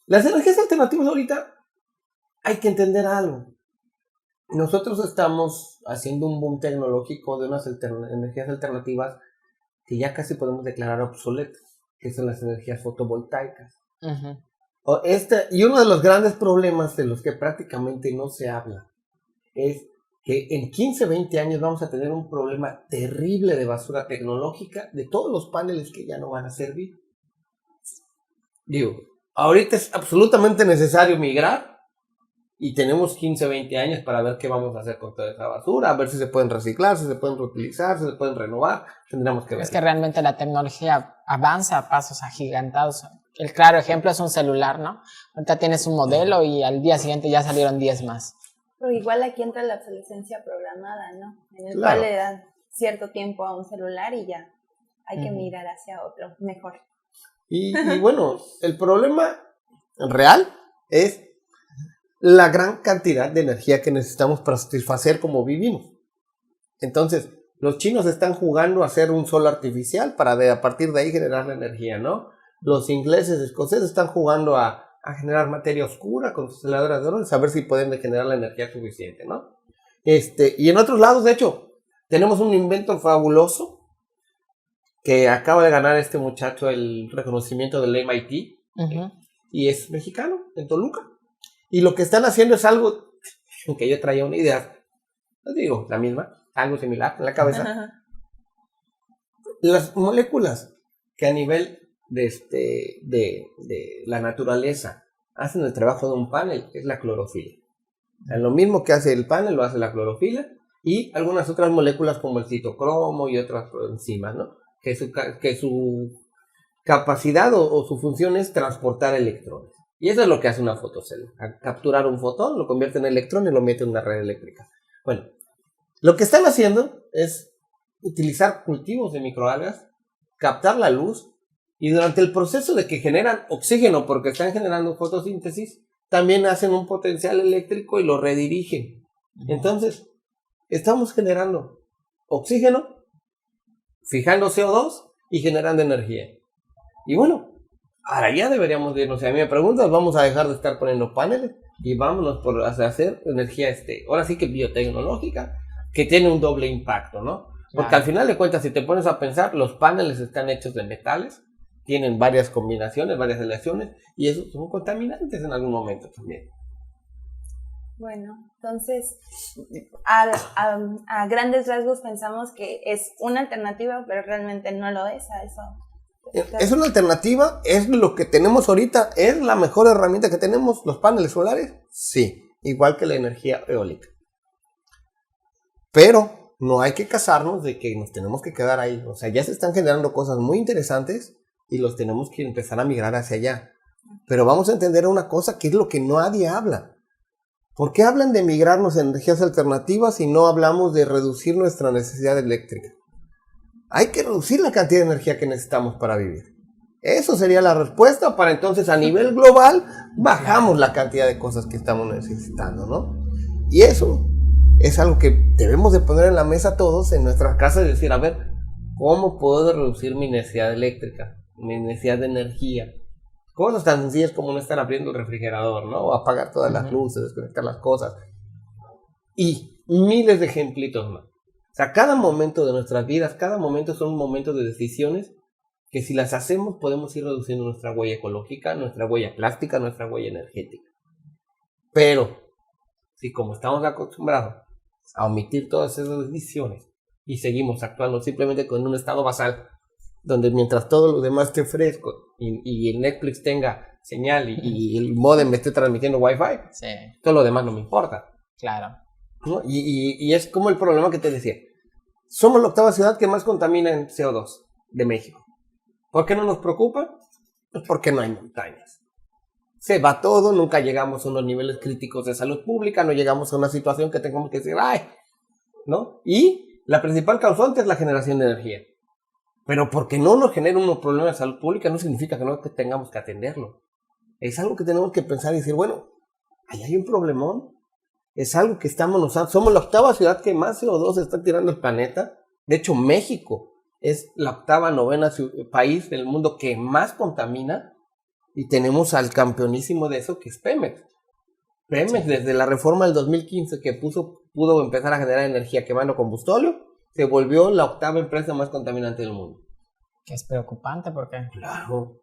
Las energías alternativas ahorita hay que entender algo. Nosotros estamos haciendo un boom tecnológico de unas energías alternativas que ya casi podemos declarar obsoletas, que son las energías fotovoltaicas. Y uno de los grandes problemas de los que prácticamente no se habla es que en 15, 20 años vamos a tener un problema terrible de basura tecnológica de todos los paneles que ya no van a servir. Digo, ahorita es absolutamente necesario migrar y tenemos 15, 20 años para ver qué vamos a hacer con toda esa basura, a ver si se pueden reciclar, si se pueden reutilizar, si se pueden renovar, tendremos que ver. Es que realmente la tecnología avanza a pasos agigantados. El claro ejemplo es un celular, ¿no? Ahorita tienes un modelo y al día siguiente ya salieron 10 más. Pero igual aquí entra la obsolescencia programada, ¿no? En el Claro. cual le dan cierto tiempo a un celular y ya hay que mirar hacia otro mejor. Y bueno, el problema real es la gran cantidad de energía que necesitamos para satisfacer como vivimos. Entonces, los chinos están jugando a hacer un sol artificial para a partir de ahí generar la energía, ¿no? Los ingleses, escoceses están jugando a generar materia oscura con sus aceleradoras de oro, a ver si pueden generar la energía suficiente, ¿no? Y en otros lados, de hecho, Tenemos un invento fabuloso que acaba de ganar este muchacho el reconocimiento del MIT y es mexicano, en Toluca. Y lo que están haciendo es algo que yo traía una idea, les digo, la misma, algo similar en la cabeza. Las moléculas que a nivel de la naturaleza hacen el trabajo de un panel es la clorofila. Lo mismo que hace el panel lo hace la clorofila y algunas otras moléculas como el citocromo y otras enzimas, ¿no? Que su capacidad o su función es transportar electrones. Y eso es lo que hace una fotocélula. Capturar un fotón, lo convierte en electrón y lo mete en una red eléctrica. Bueno, lo que están haciendo es utilizar cultivos de microalgas, captar la luz y durante el proceso de que generan oxígeno porque están generando fotosíntesis, también hacen un potencial eléctrico y lo redirigen. Entonces, estamos generando oxígeno, fijando CO2 y generando energía. Y bueno, ahora ya deberíamos irnos. Si a mí me preguntas, vamos a dejar de estar poniendo paneles y vámonos por hacer energía, ahora sí que biotecnológica, que tiene un doble impacto, ¿no? Porque al final de cuentas, si te pones a pensar, los paneles están hechos de metales, tienen varias combinaciones, varias aleaciones, y esos son contaminantes en algún momento también. Bueno, entonces, a grandes rasgos pensamos que es una alternativa, pero realmente no lo es a eso. Es una alternativa, es lo que tenemos ahorita, es la mejor herramienta que tenemos, los paneles solares, sí, igual que la energía eólica. Pero no hay que casarnos de que nos tenemos que quedar ahí. O sea, ya se están generando cosas muy interesantes y los tenemos que empezar a migrar hacia allá. Pero vamos a entender una cosa que es lo que nadie habla. ¿Por qué hablan de migrarnos a energías alternativas y no hablamos de reducir nuestra necesidad eléctrica? Hay que reducir la cantidad de energía que necesitamos para vivir. Eso sería la respuesta para entonces a nivel global bajamos la cantidad de cosas que estamos necesitando, ¿no? Y eso es algo que debemos de poner en la mesa todos en nuestras casas y decir, a ver, ¿cómo puedo reducir mi necesidad eléctrica, mi necesidad de energía? Cosas tan sencillas como no estar abriendo el refrigerador, ¿no? O apagar todas las luces, desconectar las cosas. Y miles de ejemplitos más. O sea, cada momento de nuestras vidas, cada momento son momentos de decisiones que si las hacemos podemos ir reduciendo nuestra huella ecológica, nuestra huella plástica, nuestra huella energética. Pero, si como estamos acostumbrados a omitir todas esas decisiones y seguimos actuando simplemente con un estado basal, donde mientras todo lo demás esté fresco y el Netflix tenga señal y el modem me esté transmitiendo Wi-Fi, sí, todo lo demás no me importa. Claro. ¿No? Y es como el problema que te decía. Somos la octava ciudad que más contamina en CO2 de México. ¿Por qué no nos preocupa? Pues porque no hay montañas. Se va todo, nunca llegamos a unos niveles críticos de salud pública, no llegamos a una situación que tengamos que decir, ¡ay! ¿No? Y la principal causante es la generación de energía. Pero porque no nos genera unos problemas de salud pública no significa que no tengamos que atenderlo. Es algo que tenemos que pensar y decir, bueno, ahí hay un problemón. Es algo que estamos usando. Somos la octava ciudad que más CO2 está tirando el planeta. De hecho, México es la octava, novena país del mundo que más contamina. Y tenemos al campeonísimo de eso, que es Pemex. Pemex, sí, desde la reforma del 2015 que pudo empezar a generar energía quemando combustóleo, se volvió la octava empresa más contaminante del mundo. Que es preocupante porque... Claro.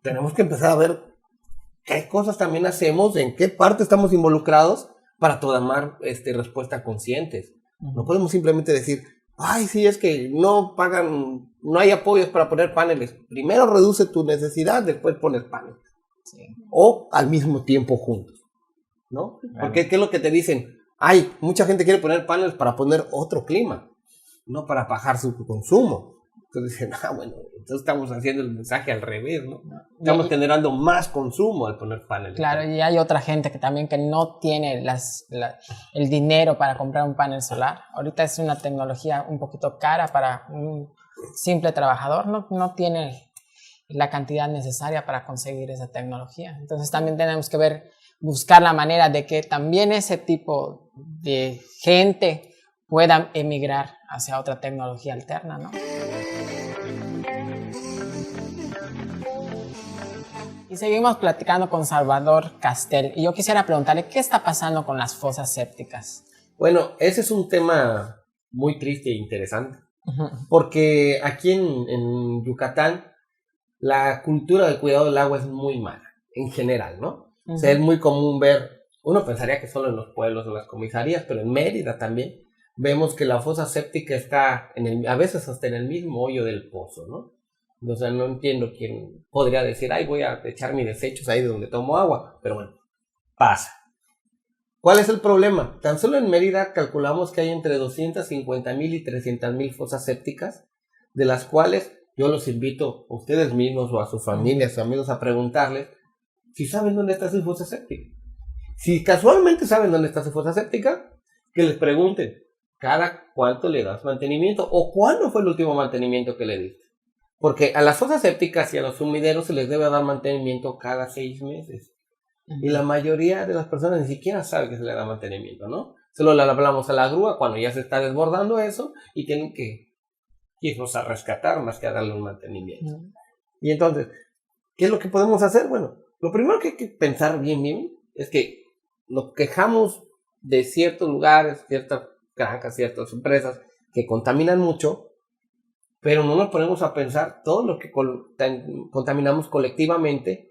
Tenemos que empezar a ver qué cosas también hacemos, en qué parte estamos involucrados para tomar respuestas conscientes. No podemos simplemente decir, ay, sí, es que no hay apoyos para poner paneles. Primero reduce tu necesidad, después pones paneles. Sí. O al mismo tiempo juntos, ¿no? Bueno. Porque ¿qué es lo que te dicen? Ay, mucha gente quiere poner paneles para poner otro clima, no para bajar su consumo. Entonces dicen, bueno, entonces estamos haciendo el mensaje al revés, ¿no? Estamos generando más consumo al poner paneles. Claro, y hay otra gente que también que no tiene el dinero para comprar un panel solar. Ahorita es una tecnología un poquito cara para un simple trabajador, no tiene la cantidad necesaria para conseguir esa tecnología. Entonces también tenemos que buscar la manera de que también ese tipo de gente pueda emigrar hacia otra tecnología alterna, ¿no? Y seguimos platicando con Salvador Castel. Y yo quisiera preguntarle, ¿qué está pasando con las fosas sépticas? Bueno, ese es un tema muy triste e interesante. Ujú. Porque aquí en Yucatán la cultura del cuidado del agua es muy mala, en general, ¿no? O sea, es muy común ver, uno pensaría que solo en los pueblos, en las comisarías, pero en Mérida también vemos que la fosa séptica está a veces hasta en el mismo hoyo del pozo, ¿no? O sea, no entiendo quién podría decir, ay, voy a echar mis desechos ahí de donde tomo agua, pero bueno, pasa. ¿Cuál es el problema? Tan solo en Mérida calculamos que hay entre 250,000 y 300,000 fosas sépticas, de las cuales yo los invito a ustedes mismos o a su familia, a sus amigos, a preguntarles si saben dónde está su fosa séptica. Si casualmente saben dónde está su fosa séptica, que les pregunten cada cuánto le das mantenimiento o cuándo fue el último mantenimiento que le diste. Porque a las fosas sépticas y a los sumideros se les debe dar mantenimiento cada 6 meses. Y la mayoría de las personas ni siquiera sabe que se le da mantenimiento, ¿no? Solo le hablamos a la grúa cuando ya se está desbordando eso y tienen que irnos a rescatar más que a darle un mantenimiento. Y entonces, ¿qué es lo que podemos hacer? Bueno, lo primero que hay que pensar bien es que nos quejamos de ciertos lugares, ciertas granjas, ciertas empresas que contaminan mucho, pero no nos ponemos a pensar todo lo que contaminamos colectivamente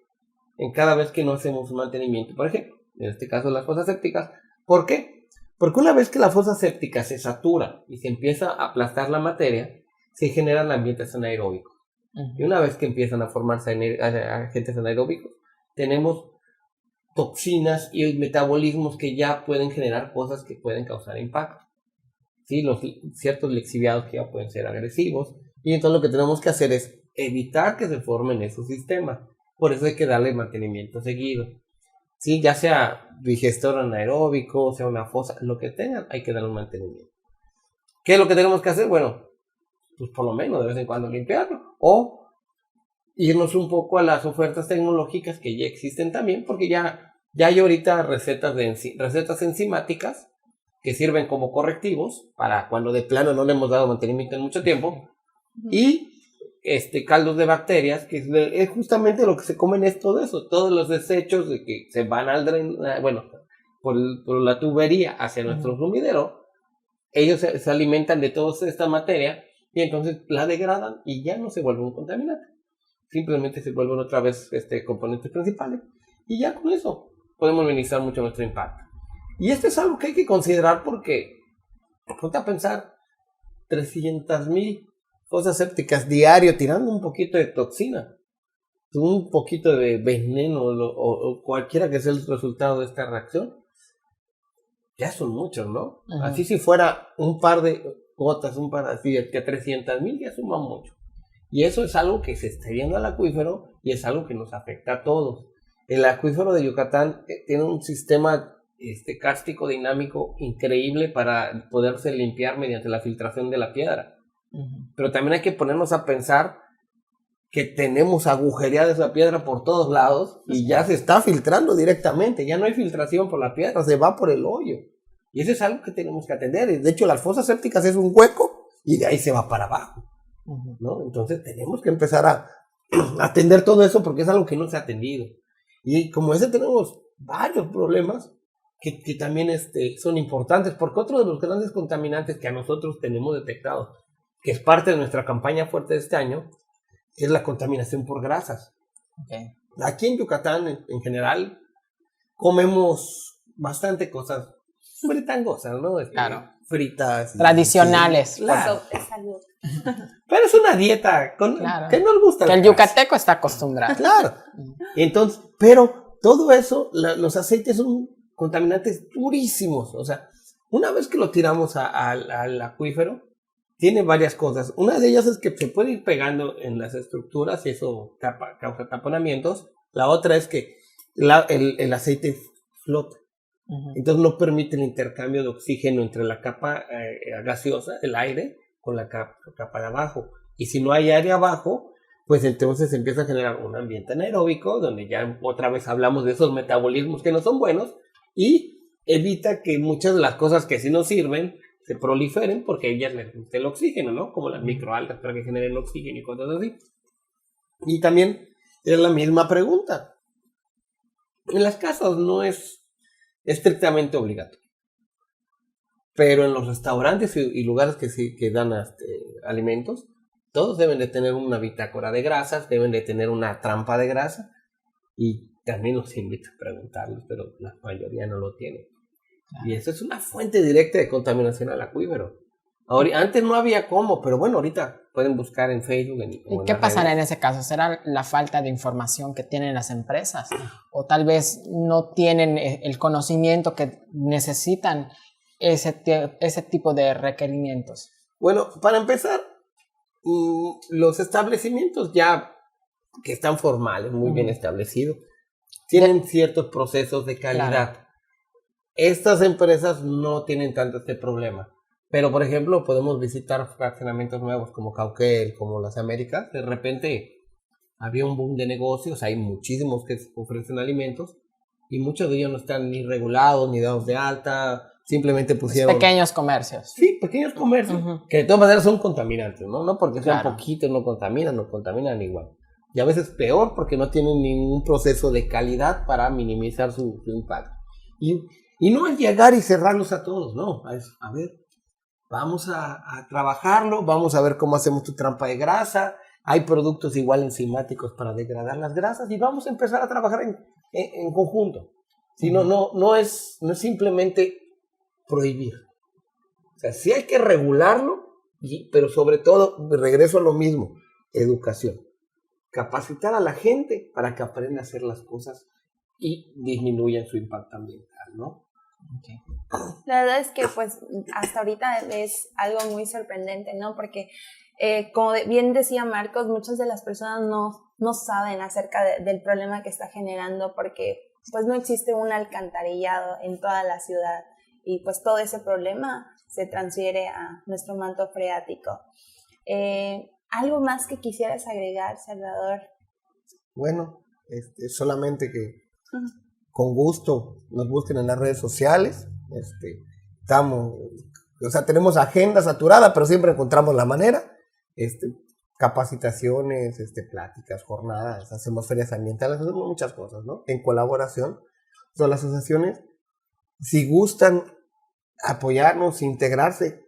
en cada vez que no hacemos un mantenimiento. Por ejemplo, en este caso las fosas sépticas. ¿Por qué? Porque una vez que la fosa séptica se satura y se empieza a aplastar la materia, se generan ambientes anaeróbicos. Y una vez que empiezan a formarse agentes anaeróbicos, tenemos toxinas y metabolismos que ya pueden generar cosas que pueden causar impacto. ¿Sí? Ciertos lixiviados que ya pueden ser agresivos. Y entonces lo que tenemos que hacer es evitar que se formen esos sistemas. Por eso hay que darle mantenimiento seguido. ¿Sí? Ya sea digestor anaeróbico, sea una fosa, lo que tengan, hay que darle un mantenimiento. ¿Qué es lo que tenemos que hacer? Bueno, pues por lo menos de vez en cuando limpiarlo. O irnos un poco a las ofertas tecnológicas que ya existen también, porque ya hay ahorita recetas enzimáticas que sirven como correctivos para cuando de plano no le hemos dado mantenimiento en mucho tiempo. Y caldos de bacterias, que es justamente lo que se comen, es todo eso, todos los desechos de que se van al por la tubería hacia nuestro sumidero, ellos se alimentan de toda esta materia y entonces la degradan y ya no se vuelve un contaminante. Simplemente se vuelven otra vez componentes principales y ya con eso podemos minimizar mucho nuestro impacto. Y esto es algo que hay que considerar porque, ponte a pensar, 300,000 fosas sépticas diario tirando un poquito de toxina, un poquito de veneno o cualquiera que sea el resultado de esta reacción, ya son muchos, ¿no? Así si fuera un par de gotas, así que 300,000 ya suma mucho. Y eso es algo que se está viendo al acuífero y es algo que nos afecta a todos. El acuífero de Yucatán tiene un sistema kárstico dinámico increíble para poderse limpiar mediante la filtración de la piedra. Pero también hay que ponernos a pensar que tenemos agujereada esa piedra por todos lados y ya se está filtrando directamente, ya no hay filtración por la piedra, se va por el hoyo. Y eso es algo que tenemos que atender. De hecho, las fosas sépticas es un hueco y de ahí se va para abajo, ¿no? Entonces tenemos que empezar a atender todo eso porque es algo que no se ha atendido. Y como ese tenemos varios problemas que también son importantes, porque otro de los grandes contaminantes que a nosotros tenemos detectados, que es parte de nuestra campaña fuerte de este año, es la contaminación por grasas. Aquí en Yucatán, en general, comemos bastante cosas fritangosas, ¿no? Claro. Fritas. Tradicionales. Claro. Es salud. Pero es una dieta Claro. que nos gusta. Que el yucateco está acostumbrado. Claro. Entonces, pero todo eso, los aceites son contaminantes durísimos. O sea, una vez que lo tiramos al acuífero, tiene varias cosas. Una de ellas es que se puede ir pegando en las estructuras y eso causa taponamientos. La otra es que el aceite flota. Entonces no permite el intercambio de oxígeno entre la capa gaseosa, el aire, con la capa de abajo. Y si no hay aire abajo, pues entonces empieza a generar un ambiente anaeróbico, donde ya otra vez hablamos de esos metabolismos que no son buenos, y evita que muchas de las cosas que sí nos sirven se proliferen porque a ellas les gusta el oxígeno, ¿no? Como las microalgas para que generen oxígeno y cosas así. Y también es la misma pregunta. En las casas no es estrictamente obligatorio, pero en los restaurantes y lugares que sí que dan alimentos, todos deben de tener una bitácora de grasas, deben de tener una trampa de grasa, y también los invito a preguntarles, pero la mayoría no lo tiene. Y eso es una fuente directa de contaminación al acuífero. Antes no había cómo, pero bueno, ahorita pueden buscar en Facebook. ¿Y qué pasará en ese caso? ¿Será la falta de información que tienen las empresas? ¿O tal vez no tienen el conocimiento que necesitan ese tipo de requerimientos? Bueno, para empezar, los establecimientos ya que están formales, muy bien establecidos, tienen ciertos procesos de calidad. Claro. Estas empresas no tienen tanto este problema. Pero, por ejemplo, podemos visitar fraccionamientos nuevos como Cauquel, como Las Américas. De repente había un boom de negocios, hay muchísimos que ofrecen alimentos y muchos de ellos no están ni regulados, ni dados de alta, simplemente pusieron... Pequeños comercios. Sí, pequeños comercios, que de todas maneras son contaminantes, ¿no? No porque sean poquitos, no contaminan igual. Y a veces peor porque no tienen ningún proceso de calidad para minimizar su impacto. Y no es llegar y cerrarlos a todos, no, a ver... Vamos a trabajarlo, vamos a ver cómo hacemos tu trampa de grasa. Hay productos igual enzimáticos para degradar las grasas y vamos a empezar a trabajar en conjunto. Si no es simplemente prohibir. O sea, sí hay que regularlo, pero sobre todo, regreso a lo mismo, educación. Capacitar a la gente para que aprenda a hacer las cosas y disminuyan su impacto ambiental, ¿no? Okay. La verdad es que pues hasta ahorita es algo muy sorprendente, ¿no? Porque como bien decía Marcos, muchas de las personas no saben acerca del problema que está generando porque pues no existe un alcantarillado en toda la ciudad y pues todo ese problema se transfiere a nuestro manto freático. ¿Algo más que quisieras agregar, Salvador? Bueno, solamente que con gusto nos busquen en las redes sociales. Tenemos agenda saturada, pero siempre encontramos la manera. Capacitaciones, pláticas, jornadas, hacemos ferias ambientales, hacemos muchas cosas, ¿no? En colaboración con las asociaciones, si gustan apoyarnos, integrarse,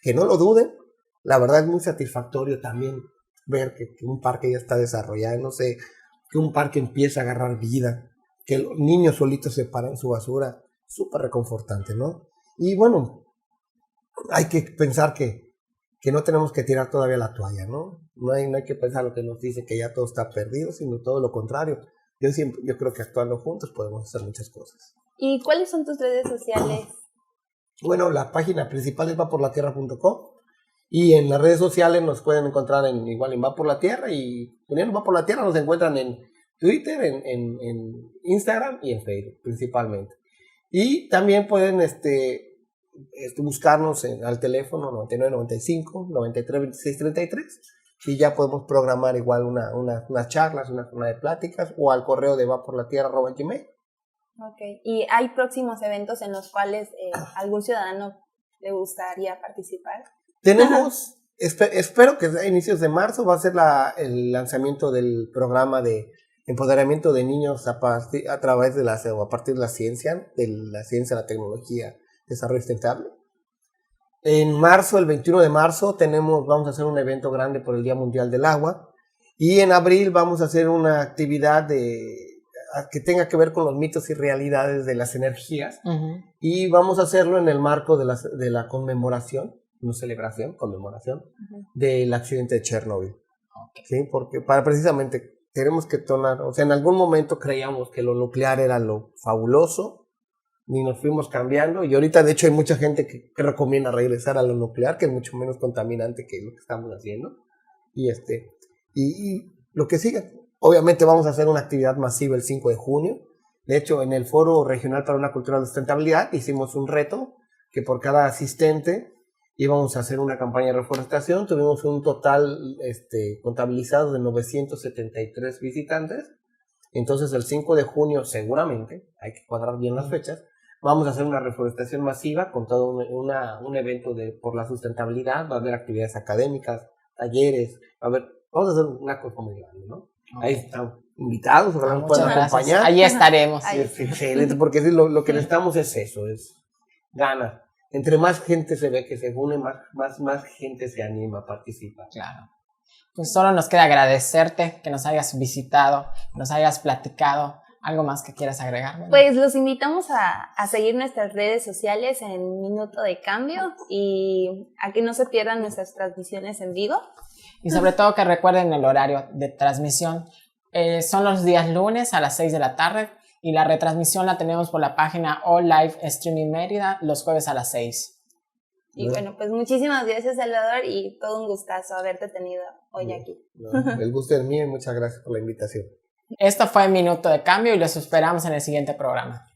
que no lo duden. La verdad es muy satisfactorio también ver que un parque ya está desarrollándose, que un parque empieza a agarrar vida, que los niños solitos separan su basura, súper reconfortante, ¿no? Y bueno, hay que pensar que no tenemos que tirar todavía la toalla, ¿no? No hay que pensar lo que nos dice que ya todo está perdido, sino todo lo contrario. Yo creo que actuando juntos podemos hacer muchas cosas. ¿Y cuáles son tus redes sociales? Bueno, la página principal es vaporlatierra.com y en las redes sociales nos pueden encontrar en Va por la Tierra, y poniendo Va por la Tierra nos encuentran en Twitter, en Instagram y en Facebook principalmente. Y también pueden buscarnos al teléfono 9995 93 26 33 y ya podemos programar igual unas charlas, una de pláticas, o al correo de vaporlatierra@gmail. Ok, ¿y hay próximos eventos en los cuales algún ciudadano le gustaría participar? Tenemos, espero que a inicios de marzo va a ser el lanzamiento del programa de empoderamiento de niños a partir de la ciencia, la tecnología, desarrollo sustentable. En marzo, el 21 de marzo, vamos a hacer un evento grande por el Día Mundial del Agua, y en abril vamos a hacer una actividad que tenga que ver con los mitos y realidades de las energías, y vamos a hacerlo en el marco de la conmemoración, no celebración, conmemoración, del accidente de Chernobyl. ¿Sí? Porque precisamente tenemos que en algún momento creíamos que lo nuclear era lo fabuloso, ni nos fuimos cambiando, y ahorita de hecho hay mucha gente que recomienda regresar a lo nuclear, que es mucho menos contaminante que lo que estamos haciendo, y lo que siga. Obviamente vamos a hacer una actividad masiva el 5 de junio, de hecho en el Foro Regional para una Cultura de Sustentabilidad hicimos un reto, que por cada asistente íbamos a hacer una campaña de reforestación. Tuvimos un total contabilizado de 973 visitantes. Entonces el 5 de junio seguramente, hay que cuadrar bien las fechas, vamos a hacer una reforestación masiva con todo un evento por la sustentabilidad. Va a haber actividades académicas, talleres, vamos a hacer una cosa muy grande, ¿no? Ahí están invitados, ojalá nos puedan acompañar. Ahí estaremos. Es excelente, porque lo que necesitamos es eso, es ganas. entre más gente se ve que se une, más gente se anima a participar. Claro. Pues solo nos queda agradecerte que nos hayas visitado, que nos hayas platicado. ¿Algo más que quieras agregar? Bueno. Pues los invitamos a seguir nuestras redes sociales en Minuto de Cambio y a que no se pierdan nuestras transmisiones en vivo. Y sobre todo que recuerden el horario de transmisión. Son los días lunes a las 6 de la tarde y la retransmisión la tenemos por la página All Live Streaming Mérida los jueves a las 6. Y bueno, pues muchísimas gracias, Salvador, y todo un gustazo haberte tenido hoy aquí. El gusto es mío y muchas gracias por la invitación. Esto fue Minuto de Cambio y los esperamos en el siguiente programa.